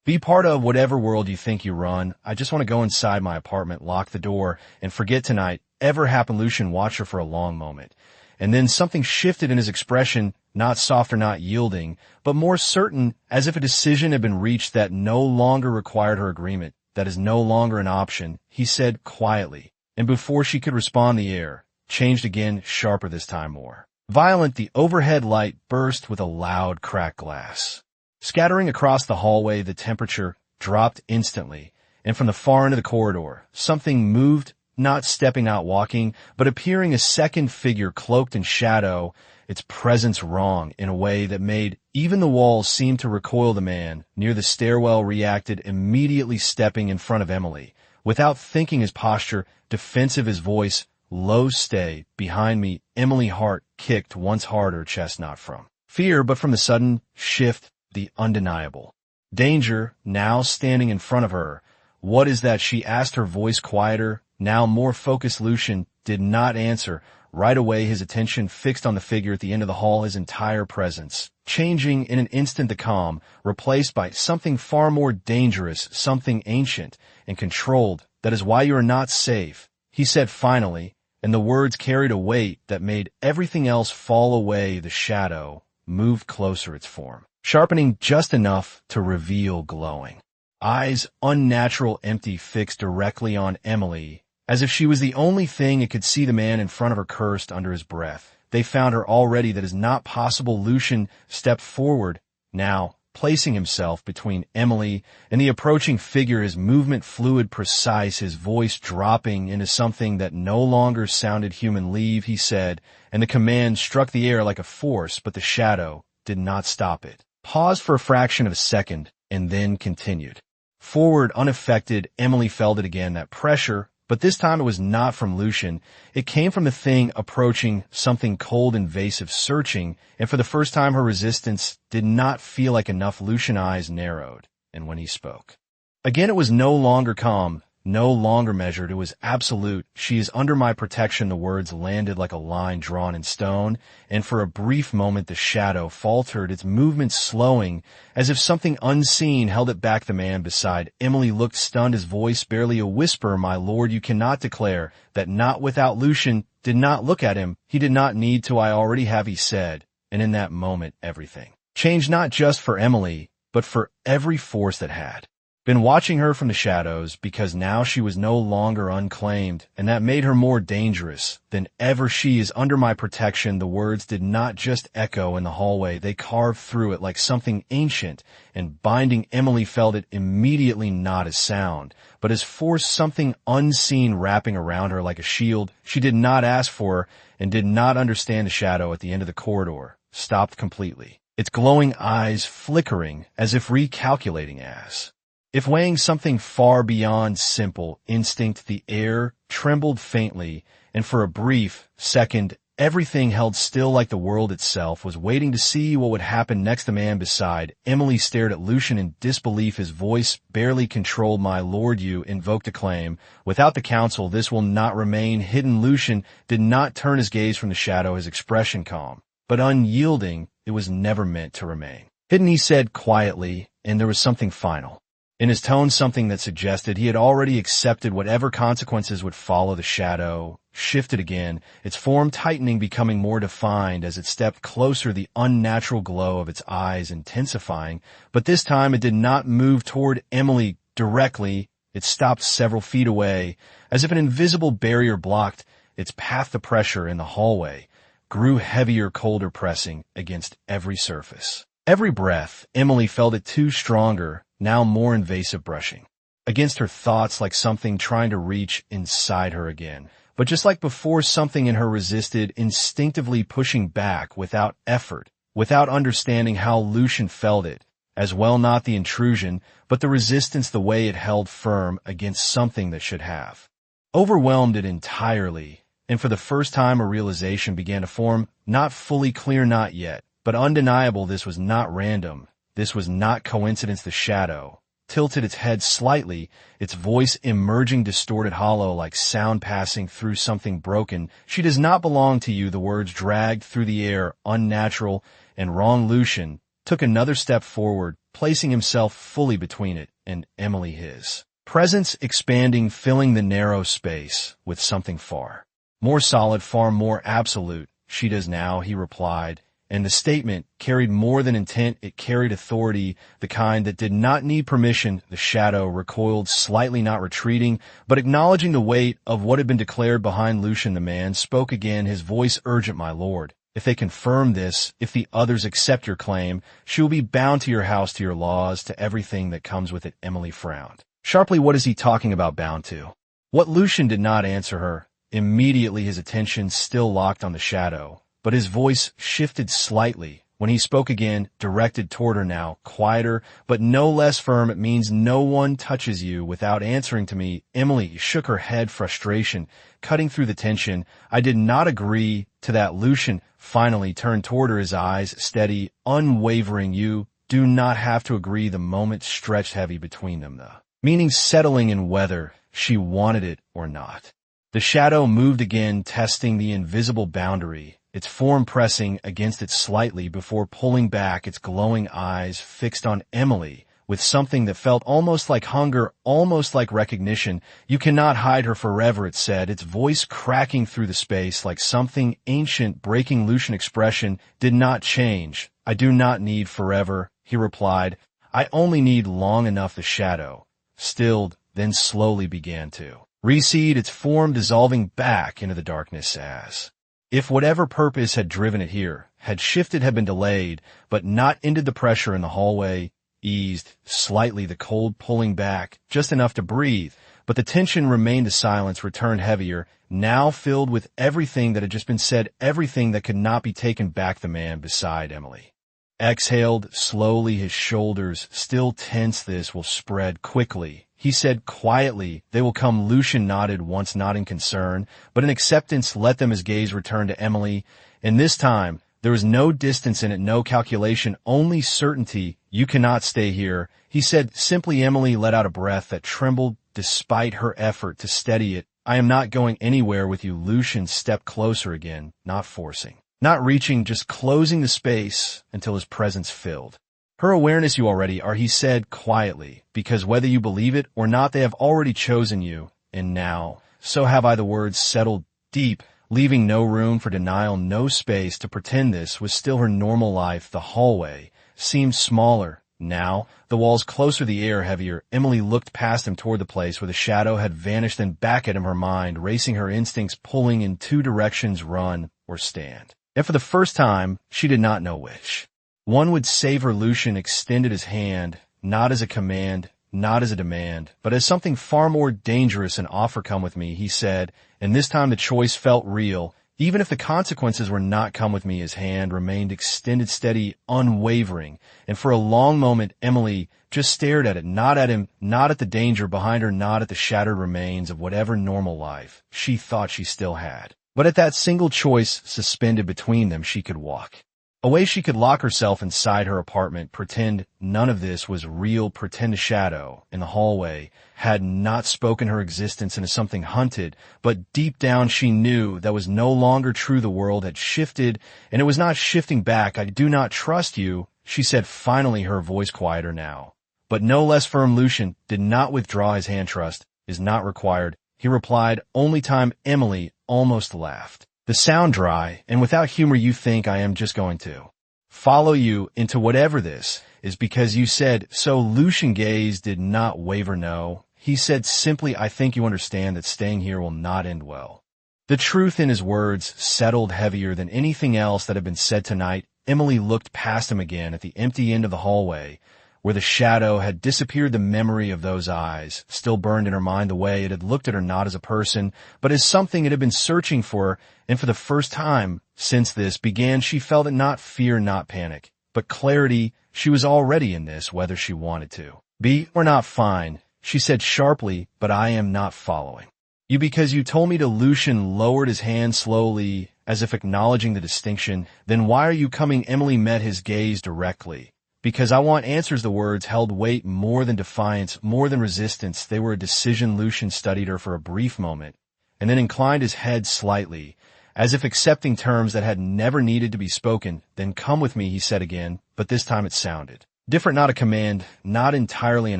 be part of whatever world you think you run. I just want to go inside my apartment, lock the door, and forget tonight ever happened." Lucian watched her for a long moment, and then something shifted in his expression, not soft or not yielding, but more certain, as if a decision had been reached that no longer required her agreement, that is no longer an option. He said quietly, and before she could respond, the air changed again, sharper this time, more violent. The overhead light burst with a loud cracked glass, scattering across the hallway. The temperature dropped instantly, and from the far end of the corridor, something moved, not stepping, not walking, but appearing, a second figure cloaked in shadow, its presence wrong in a way that made even the walls seem to recoil. The man near the stairwell reacted, immediately stepping in front of Emily. Without thinking, his posture defensive, his voice low. "Stay behind me." Emily's heart kicked once harder, chest not from fear, but from the sudden shift, the undeniable danger now standing in front of her. "What is that?" she asked, her voice quieter, now more focused. Lucian did not answer. Right away, his attention fixed on the figure at the end of the hall, his entire presence changing in an instant, the calm replaced by something far more dangerous, something ancient and controlled. "That is why you are not safe," he said finally, and the words carried a weight that made everything else fall away. The shadow moved closer, its form sharpening just enough to reveal glowing eyes, unnatural, empty, fixed directly on Emily, as if she was the only thing it could see. The man in front of her cursed under his breath, "They found her already. That is not possible." Lucian stepped forward, now placing himself between Emily and the approaching figure, his movement fluid, precise, his voice dropping into something that no longer sounded human. "Leave," he said, and the command struck the air like a force, but the shadow did not stop it. Paused for a fraction of a second, and then continued forward, unaffected. Emily felt it again, that pressure, but this time it was not from Lucian. It came from the thing approaching, something cold, invasive, searching, and for the first time her resistance did not feel like enough. Lucian's eyes narrowed, and when he spoke again, it was no longer calm, no longer measured. It was absolute. "She is under my protection." The words landed like a line drawn in stone, and for a brief moment the shadow faltered, its movement slowing, as if something unseen held it back. The man beside Emily looked stunned, his voice barely a whisper. "My lord, you cannot declare that." "Not without." Lucian did not look at him. He did not need to. "I already have," he said, and in that moment everything changed, not just for Emily, but for every force that had been watching her from the shadows, because now she was no longer unclaimed, and that made her more dangerous than ever. "She is under my protection." The words did not just echo in the hallway, they carved through it like something ancient and binding. Emily felt it immediately, not as sound, but as force, something unseen wrapping around her like a shield. She did not ask for and did not understand. The shadow at the end of the corridor stopped completely, its glowing eyes flickering as if recalculating, as if weighing something far beyond simple instinct. The air trembled faintly, and for a brief second, everything held still, like the world itself was waiting to see what would happen next. The man beside Emily stared at Lucian in disbelief, his voice barely controlled. "My lord, you invoked a claim. Without the council, this will not remain hidden." Lucian did not turn his gaze from the shadow, his expression calm but unyielding. "It was never meant to remain hidden," he said quietly, and there was something final in his tone, something that suggested he had already accepted whatever consequences would follow. The shadow shifted again, its form tightening, becoming more defined as it stepped closer, the unnatural glow of its eyes intensifying. But this time it did not move toward Emily directly. It stopped several feet away, as if an invisible barrier blocked its path. The pressure in the hallway grew heavier, colder, pressing against every surface. Every breath, Emily felt it too, stronger, now more invasive, brushing against her thoughts like something trying to reach inside her again. But just like before, something in her resisted, instinctively pushing back without effort, without understanding how. Lucian felt it as well, not the intrusion, but the resistance, the way it held firm against something that should have overwhelmed it entirely. And for the first time, a realization began to form, not fully clear, not yet, but undeniable. This was not random. This was not coincidence. The shadow tilted its head slightly, its voice emerging distorted, hollow, like sound passing through something broken. She does not belong to you. The words dragged through the air, unnatural and wrong. Lucian took another step forward, placing himself fully between it and Emily, his presence expanding, filling the narrow space with something far more solid, far more absolute. She does now, he replied, and the statement carried more than intent. It carried authority, the kind that did not need permission. The shadow recoiled slightly, not retreating, but acknowledging the weight of what had been declared behind Lucian. The man spoke again, his voice urgent. My lord, if they confirm this, if the others accept your claim, she will be bound to your house, to your laws, to everything that comes with it. Emily frowned sharply. What is he talking about, bound to? What? Lucian did not answer her. Immediately his attention still locked on the shadow, but his voice shifted slightly when he spoke again, directed toward her now, quieter but no less firm. It means no one touches you without answering to me. Emily shook her head, frustration cutting through the tension. I did not agree to that. Lucian finally turned toward her, his eyes steady, unwavering. You do not have to agree. The moment stretched heavy between them, the meaning settling in whether she wanted it or not. The shadow moved again, testing the invisible boundary, its form pressing against it slightly before pulling back, its glowing eyes fixed on Emily with something that felt almost like hunger, almost like recognition. You cannot hide her forever, it said, its voice cracking through the space like something ancient breaking. Lucian expression did not change. I do not need forever, he replied. I only need long enough. The shadow stilled, then slowly began to recede, its form dissolving back into the darkness as if whatever purpose had driven it here had shifted, had been delayed, but not ended. The pressure in the hallway eased slightly, the cold pulling back just enough to breathe, but the tension remained. The silence returned, heavier, now filled with everything that had just been said, everything that could not be taken back. The man beside Emily exhaled slowly, his shoulders still tense. This will spread quickly, he said quietly. They will come. Lucian nodded, once not in concern, but in acceptance. Let them. His gaze returned to Emily, and this time there was no distance in it, no calculation, only certainty. You cannot stay here, he said simply. Emily let out a breath that trembled despite her effort to steady it. I am not going anywhere with you. Lucian stepped closer again, not forcing, not reaching, just closing the space until his presence filled her awareness. You already are, he said quietly, because whether you believe it or not, they have already chosen you, and now, so have I. The words settled deep, leaving no room for denial, no space to pretend this was still her normal life. The hallway seemed smaller now, the walls closer, the air heavier. Emily looked past him toward the place where the shadow had vanished, then back at him, her mind racing, her instincts pulling in two directions, run or stand. And for the first time, she did not know which one would save her. Lucian extended his hand, not as a command, not as a demand, but as something far more dangerous. An offer. Come with me, he said, and this time the choice felt real, even if the consequences were not. Come with me. His hand remained extended, steady, unwavering, and for a long moment Emily just stared at it, not at him, not at the danger behind her, not at the shattered remains of whatever normal life she thought she still had, but at that single choice suspended between them. She could walk away, she could lock herself inside her apartment, pretend none of this was real, pretend the shadow in the hallway had not spoken her existence into something hunted, but deep down she knew that was no longer true. The world had shifted, and it was not shifting back. I do not trust you, she said finally, her voice quieter now, but no less firm. Lucian did not withdraw his hand. Trust is not required, he replied, only time. Emily almost laughed, the sound dry and without humor. You think I am just going to follow you into whatever this is because you said so. Lucian gaze did not waver. No, he said simply, I think you understand that staying here will not end well. The truth in his words settled heavier than anything else that had been said tonight. Emily looked past him again at the empty end of the hallway where the shadow had disappeared. The memory of those eyes still burned in her mind, the way it had looked at her, not as a person, but as something it had been searching for. And for the first time since this began, she felt it, not fear, not panic, but clarity. She was already in this, whether she wanted to be or not. Fine, she said sharply, but I am not following you because you told me to. Lucian lowered his hand slowly, as if acknowledging the distinction. Then why are you coming? Emily met his gaze directly. Because I want answers, the words held weight more than defiance, more than resistance. They were a decision. Lucian studied her for a brief moment, and then inclined his head slightly, as if accepting terms that had never needed to be spoken. Then come with me, he said again, but this time it sounded different, not a command, not entirely an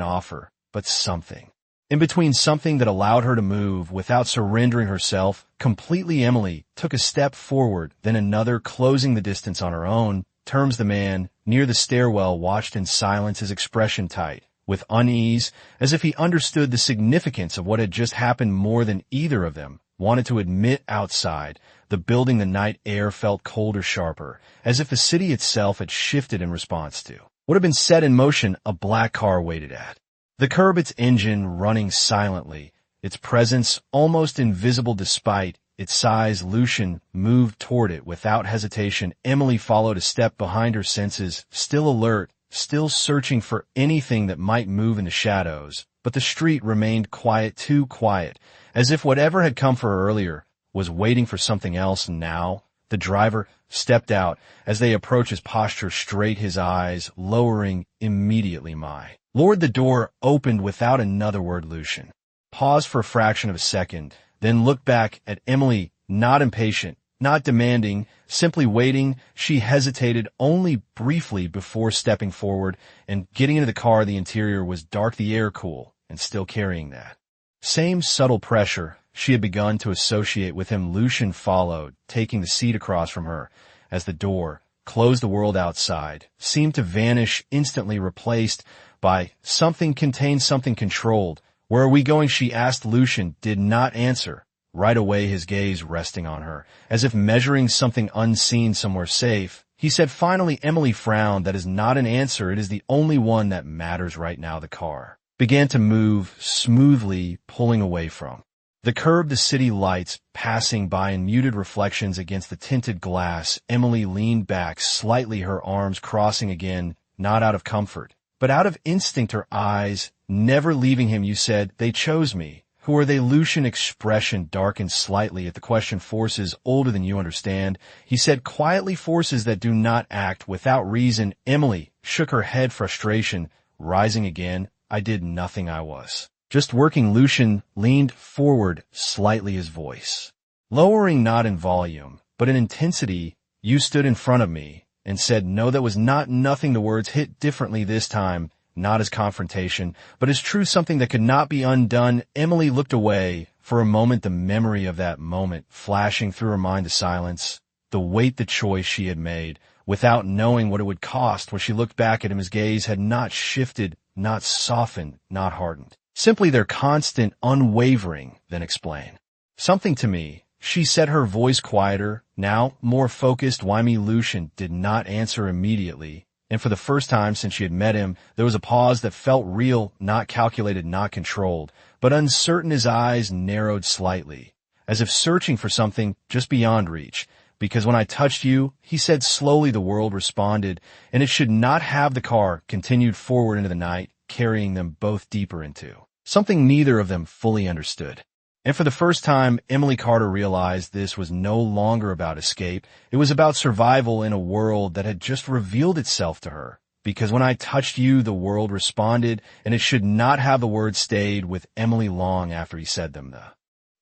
offer, but something. In between, something that allowed her to move without surrendering herself completely. Emily took a step forward, then another, closing the distance on her own terms. The man near the stairwell watched in silence, his expression tight with unease, as if he understood the significance of what had just happened more than either of them wanted to admit. Outside the building, the night air felt colder, sharper, as if the city itself had shifted in response to what had been set in motion. A black car waited at the curb, its engine running silently, its presence almost invisible despite its size. Lucian moved toward it without hesitation. Emily followed, a step behind, her senses still alert, still searching for anything that might move in the shadows. But the street remained quiet, too quiet, as if whatever had come for her earlier was waiting for something else now. The driver stepped out. As they approached, his posture straight, his eyes lowering immediately. My lord. The door opened without another word. Lucian paused for a fraction of a second, then looked back at Emily, not impatient, not demanding, simply waiting. She hesitated only briefly before stepping forward and getting into the car. The interior was dark, the air cool, and still carrying that same subtle pressure she had begun to associate with him. Lucian followed, taking the seat across from her. As the door closed, the world outside seemed to vanish, instantly replaced by something contained, something controlled. Where are we going? She asked. Lucian did not answer. Right away, his gaze resting on her, as if measuring something unseen somewhere safe. He said finally. Emily frowned. That is not an answer. It is the only one that matters right now. The car began to move smoothly, pulling away from the curb, the city lights passing by in muted reflections against the tinted glass. Emily leaned back slightly, her arms crossing again, not out of comfort, but out of instinct, her eyes never leaving him. You said they chose me. Who are they? Lucian expression darkened slightly at the question. Forces older than you understand, he said quietly. Forces that do not act without reason. Emily shook her head, frustration rising again. I did nothing. I was just working. Lucian leaned forward slightly, his voice lowering, not in volume, but in intensity. You stood in front of me and said no. That was not nothing. The words hit differently this time, not as confrontation, but as truth, something that could not be undone. Emily looked away for a moment, the memory of that moment flashing through her mind. The silence, the weight, the choice she had made without knowing what it would cost. When she looked back at him, his gaze had not shifted, not softened, not hardened. Simply their constant, unwavering. Then explain something to me, she said, her voice quieter, now more focused. Why me? Lucian did not answer immediately, and for the first time since she had met him, there was a pause that felt real, not calculated, not controlled, but uncertain. His eyes narrowed slightly, as if searching for something just beyond reach. Because when I touched you, he said slowly, the world responded, and it should not have. The car continued forward into the night, carrying them both deeper into something neither of them fully understood. And for the first time, Emily Carter realized this was no longer about escape. It was about survival in a world that had just revealed itself to her. Because when I touched you, the world responded, and it should not have. The words stayed with Emily long after he said them. The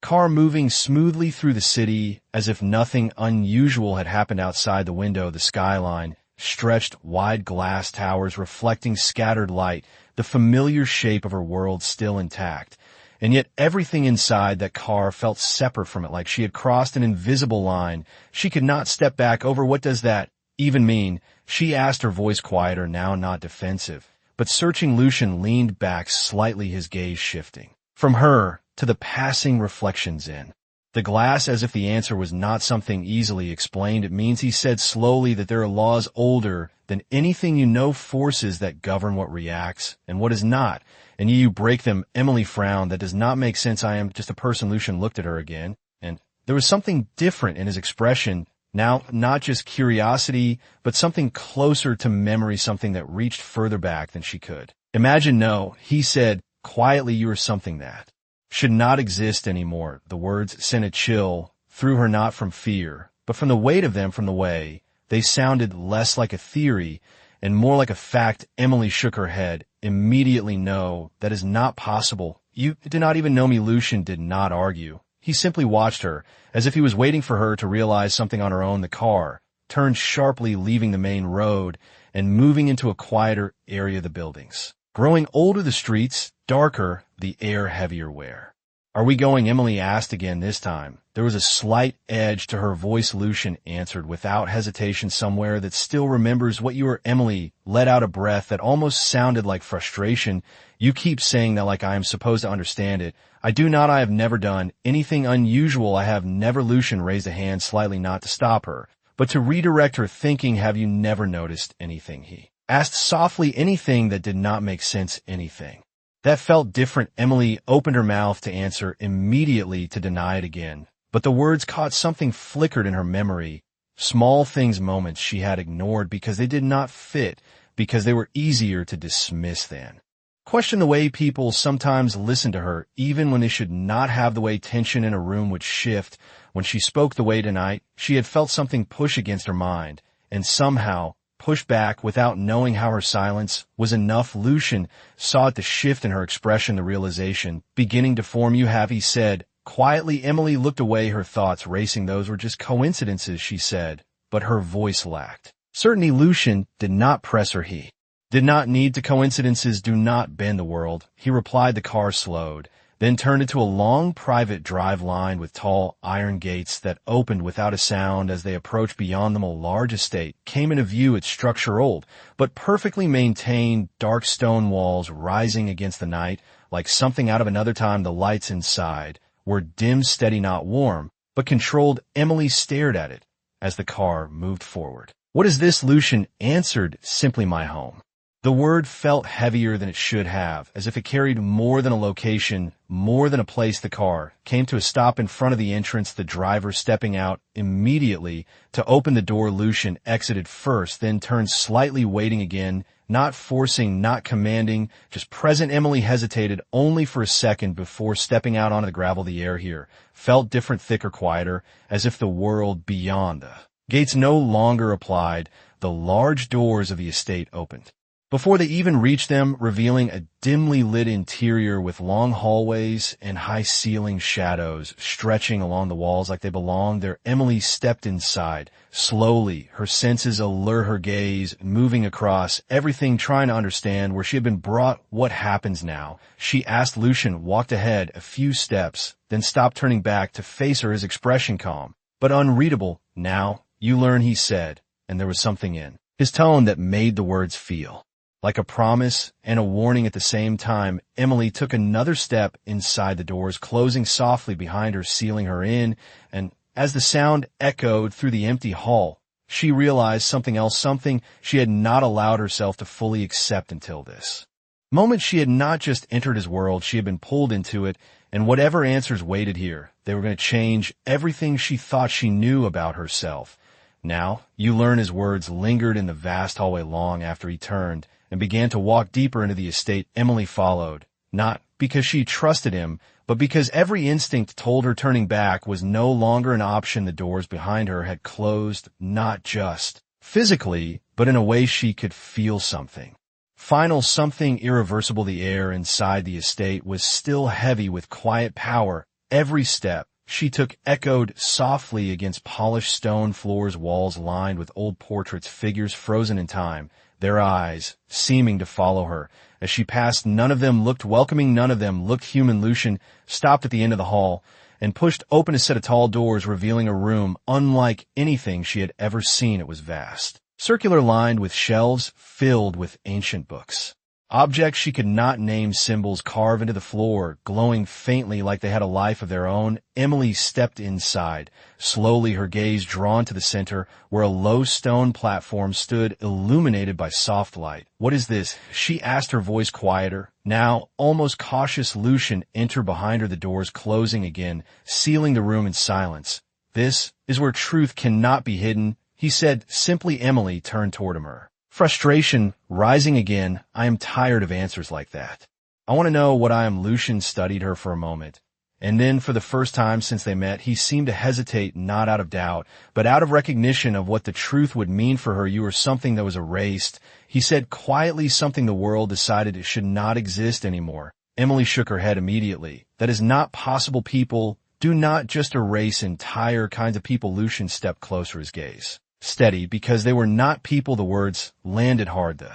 car moving smoothly through the city, as if nothing unusual had happened outside the window. The skyline stretched, wide glass towers reflecting scattered light, the familiar shape of her world still intact. And yet everything inside that car felt separate from it, like she had crossed an invisible line she could not step back over. What does that even mean? She asked, her voice quieter, now not defensive, but searching. Lucian leaned back slightly, his gaze shifting from her to the passing reflections in the glass, as if the answer was not something easily explained. It means, he said slowly, that there are laws older than anything you know, forces that govern what reacts and what is not, and you break them. Emily frowned. That does not make sense. I am just a person. Lucian looked at her again, and there was something different in his expression. Now, not just curiosity, but something closer to memory, something that reached further back than she could imagine. No, he said quietly, you are something that should not exist anymore. The words sent a chill through her, not from fear, but from the weight of them, from the way they sounded less like a theory and more like a fact. Emily shook her head. Immediately, no, that is not possible. You do not even know me. Lucian did not argue. He simply watched her, as if he was waiting for her to realize something on her own. The car turned sharply, leaving the main road and moving into a quieter area of the buildings. Growing older, the streets darker, the air heavier. Where are we going? Emily asked again. This time, there was a slight edge to her voice. Lucian answered without hesitation. Somewhere that still remembers what you are. Emily let out a breath that almost sounded like frustration. You keep saying that like I am supposed to understand it. I do not. I have never done anything unusual. I have never. Lucian raised a hand slightly, not to stop her, but to redirect her thinking. Have you never noticed anything? He asked softly. Anything that did not make sense? Anything that felt different? Emily opened her mouth to answer, immediately to deny it again. But the words caught. Something flickered in her memory. Small things, moments she had ignored because they did not fit, because they were easier to dismiss than question. The way people sometimes listen to her, even when they should not have. The way tension in a room would shift when she spoke. The way tonight she had felt something push against her mind and somehow push back without knowing how. Her silence was enough. Lucian saw it, the shift in her expression, the realization beginning to form. You have, he said quietly. Emily looked away, her thoughts racing. Those were just coincidences, she said, but her voice lacked certainty. Lucian did not press her. He did not need to. Coincidences do not bend the world, he replied. The car slowed, then turned into a long private drive lined with tall iron gates that opened without a sound. As they approached beyond them, a large estate came into view, its structure old, but perfectly maintained, dark stone walls rising against the night like something out of another time. The lights inside were dim, steady, not warm, but controlled. Emily stared at it as the car moved forward. What is this? Lucian answered simply, my home. The word felt heavier than it should have, as if it carried more than a location, more than a place. The car came to a stop in front of the entrance, the driver stepping out immediately to open the door. Lucian exited first, then turned slightly, waiting again, not forcing, not commanding, just present. Emily hesitated only for a second before stepping out onto the gravel. The air here felt different, thicker, quieter, as if the world beyond the gates no longer applied. The large doors of the estate opened before they even reached them, revealing a dimly lit interior with long hallways and high ceiling shadows stretching along the walls like they belonged there. Emily stepped inside. Slowly, her senses allure her gaze, moving across everything, trying to understand where she had been brought. What happens now? She asked. Lucian walked ahead a few steps, then stopped, turning back to face her, his expression calm but unreadable. Now, you learn, he said, and there was something in his tone that made the words feel like a promise and a warning at the same time. Emily took another step inside, the doors closing softly behind her, sealing her in, and as the sound echoed through the empty hall, she realized something else, something she had not allowed herself to fully accept until this moment. She had not just entered his world, she had been pulled into it, and whatever answers waited here, they were going to change everything she thought she knew about herself. Now, you learn, his words lingered in the vast hallway long after he turned and began to walk deeper into the estate. Emily followed, not because she trusted him, but because every instinct told her turning back was no longer an option. The doors behind her had closed, not just physically, but in a way she could feel something final, something irreversible. The air inside the estate was still heavy with quiet power. Every step she took echoed softly against polished stone floors, walls lined with old portraits, figures frozen in time, their eyes seeming to follow her as she passed. None of them looked welcoming, none of them looked human. Lucian stopped at the end of the hall and pushed open a set of tall doors, revealing a room unlike anything she had ever seen. It was vast, circular, lined with shelves filled with ancient books. Objects she could not name, symbols carved into the floor, glowing faintly like they had a life of their own. Emily stepped inside, slowly, her gaze drawn to the center, where a low stone platform stood, illuminated by soft light. What is this? She asked, her voice quieter, now almost cautious. Lucian entered behind her, the doors closing again, sealing the room in silence. This is where truth cannot be hidden, he said simply. Emily turned toward him, her frustration rising again. I am tired of answers like that. I want to know what I am. Lucian studied her for a moment, And then, for the first time since they met, he seemed to hesitate, not out of doubt, but out of recognition of what the truth would mean for her. You were something that was erased. He said quietly, something the world decided it should not exist anymore. Emily shook her head immediately. That is not possible. People do not just erase entire kinds of people. Lucian stepped closer, his gaze steady, because they were not people. The words landed hard. The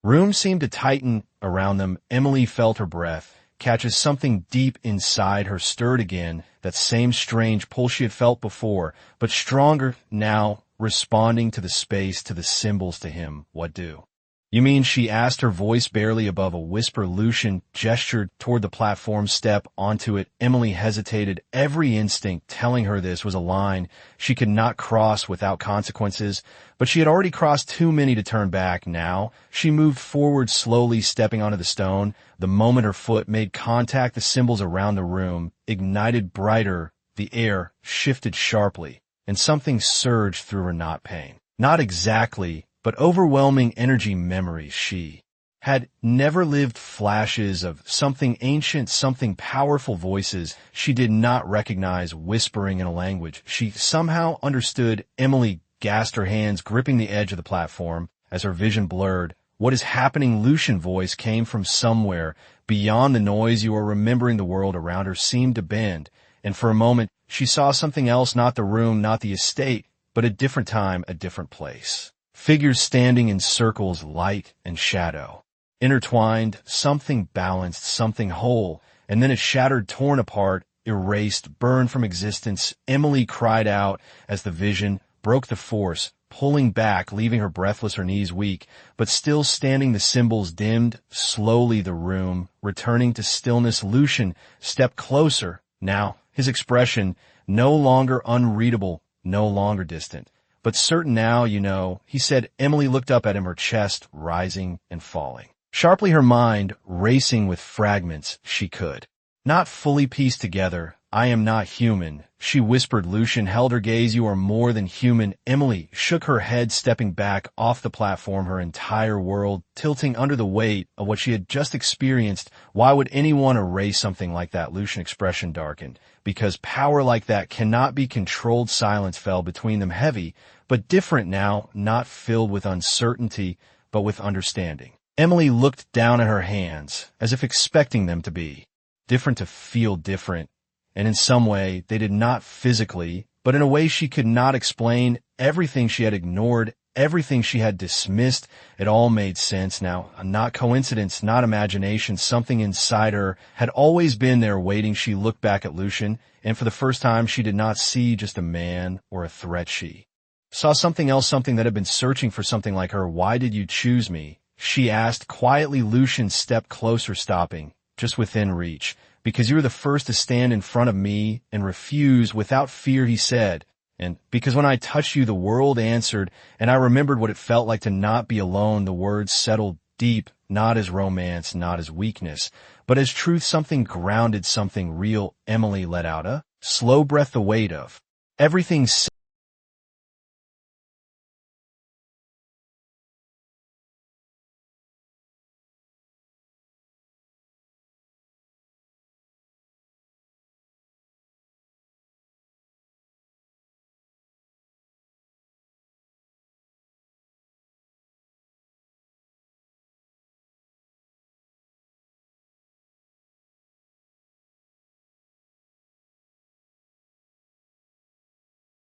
room seemed to tighten around them. Emily felt her breath catch as something deep inside her stirred again, that same strange pull she had felt before, but stronger now, responding to the space, to the symbols, to him. What do you mean? She asked, her voice barely above a whisper. Lucian gestured toward the platform. Step onto it. Emily hesitated. Every instinct telling her this was a line she could not cross without consequences, but she had already crossed too many to turn back. Now she moved forward slowly, stepping onto the stone. The moment her foot made contact, the symbols around the room ignited brighter. The air shifted sharply, and something surged through her. Not pain, not exactly, but overwhelming energy. Memories she had never lived, flashes of something ancient, something powerful, voices she did not recognize, whispering in a language she somehow understood. Emily gasped, her hands gripping the edge of the platform as her vision blurred. What is happening? Lucian's voice came from somewhere beyond the noise. You are remembering. The world around her seemed to bend, and for a moment she saw something else, not the room, not the estate, but a different time, a different place. Figures standing in circles, light and shadow intertwined, something balanced, something whole, and then it shattered, torn apart, erased, burned from existence. Emily cried out as the vision broke, the force pulling back, leaving her breathless, her knees weak, but still standing. The symbols dimmed slowly, the room returning to stillness. Lucian stepped closer, now his expression no longer unreadable, no longer distant, but certain. Now you know, he said. Emily looked up at him, her chest rising and falling sharply, her mind racing with fragments she could not fully piece together. I am not human, she whispered. Lucian held her gaze. You are more than human. Emily shook her head, stepping back off the platform, her entire world tilting under the weight of what she had just experienced. Why would anyone erase something like that? Lucian's expression darkened. Because power like that cannot be controlled. Silence fell between them, heavy but different now, not filled with uncertainty, but with understanding. Emily looked down at her hands, as if expecting them to be different, to feel different, and in some way they did not physically, but in a way she could not explain. Everything she had ignored, everything she had dismissed, it all made sense now. Not coincidence, not imagination. Something inside her had always been there, waiting. She looked back at Lucian, and for the first time she did not see just a man or a threat. She saw something else, something that had been searching for something like her. Why did you choose me? She asked quietly. Lucian stepped closer, stopping just within reach. Because you were the first to stand in front of me and refuse without fear, he said. And because when I touched you, the world answered, and I remembered what it felt like to not be alone. The words settled deep, not as romance, not as weakness, but as truth, something grounded, something real. Emily let out a slow breath, the weight of everything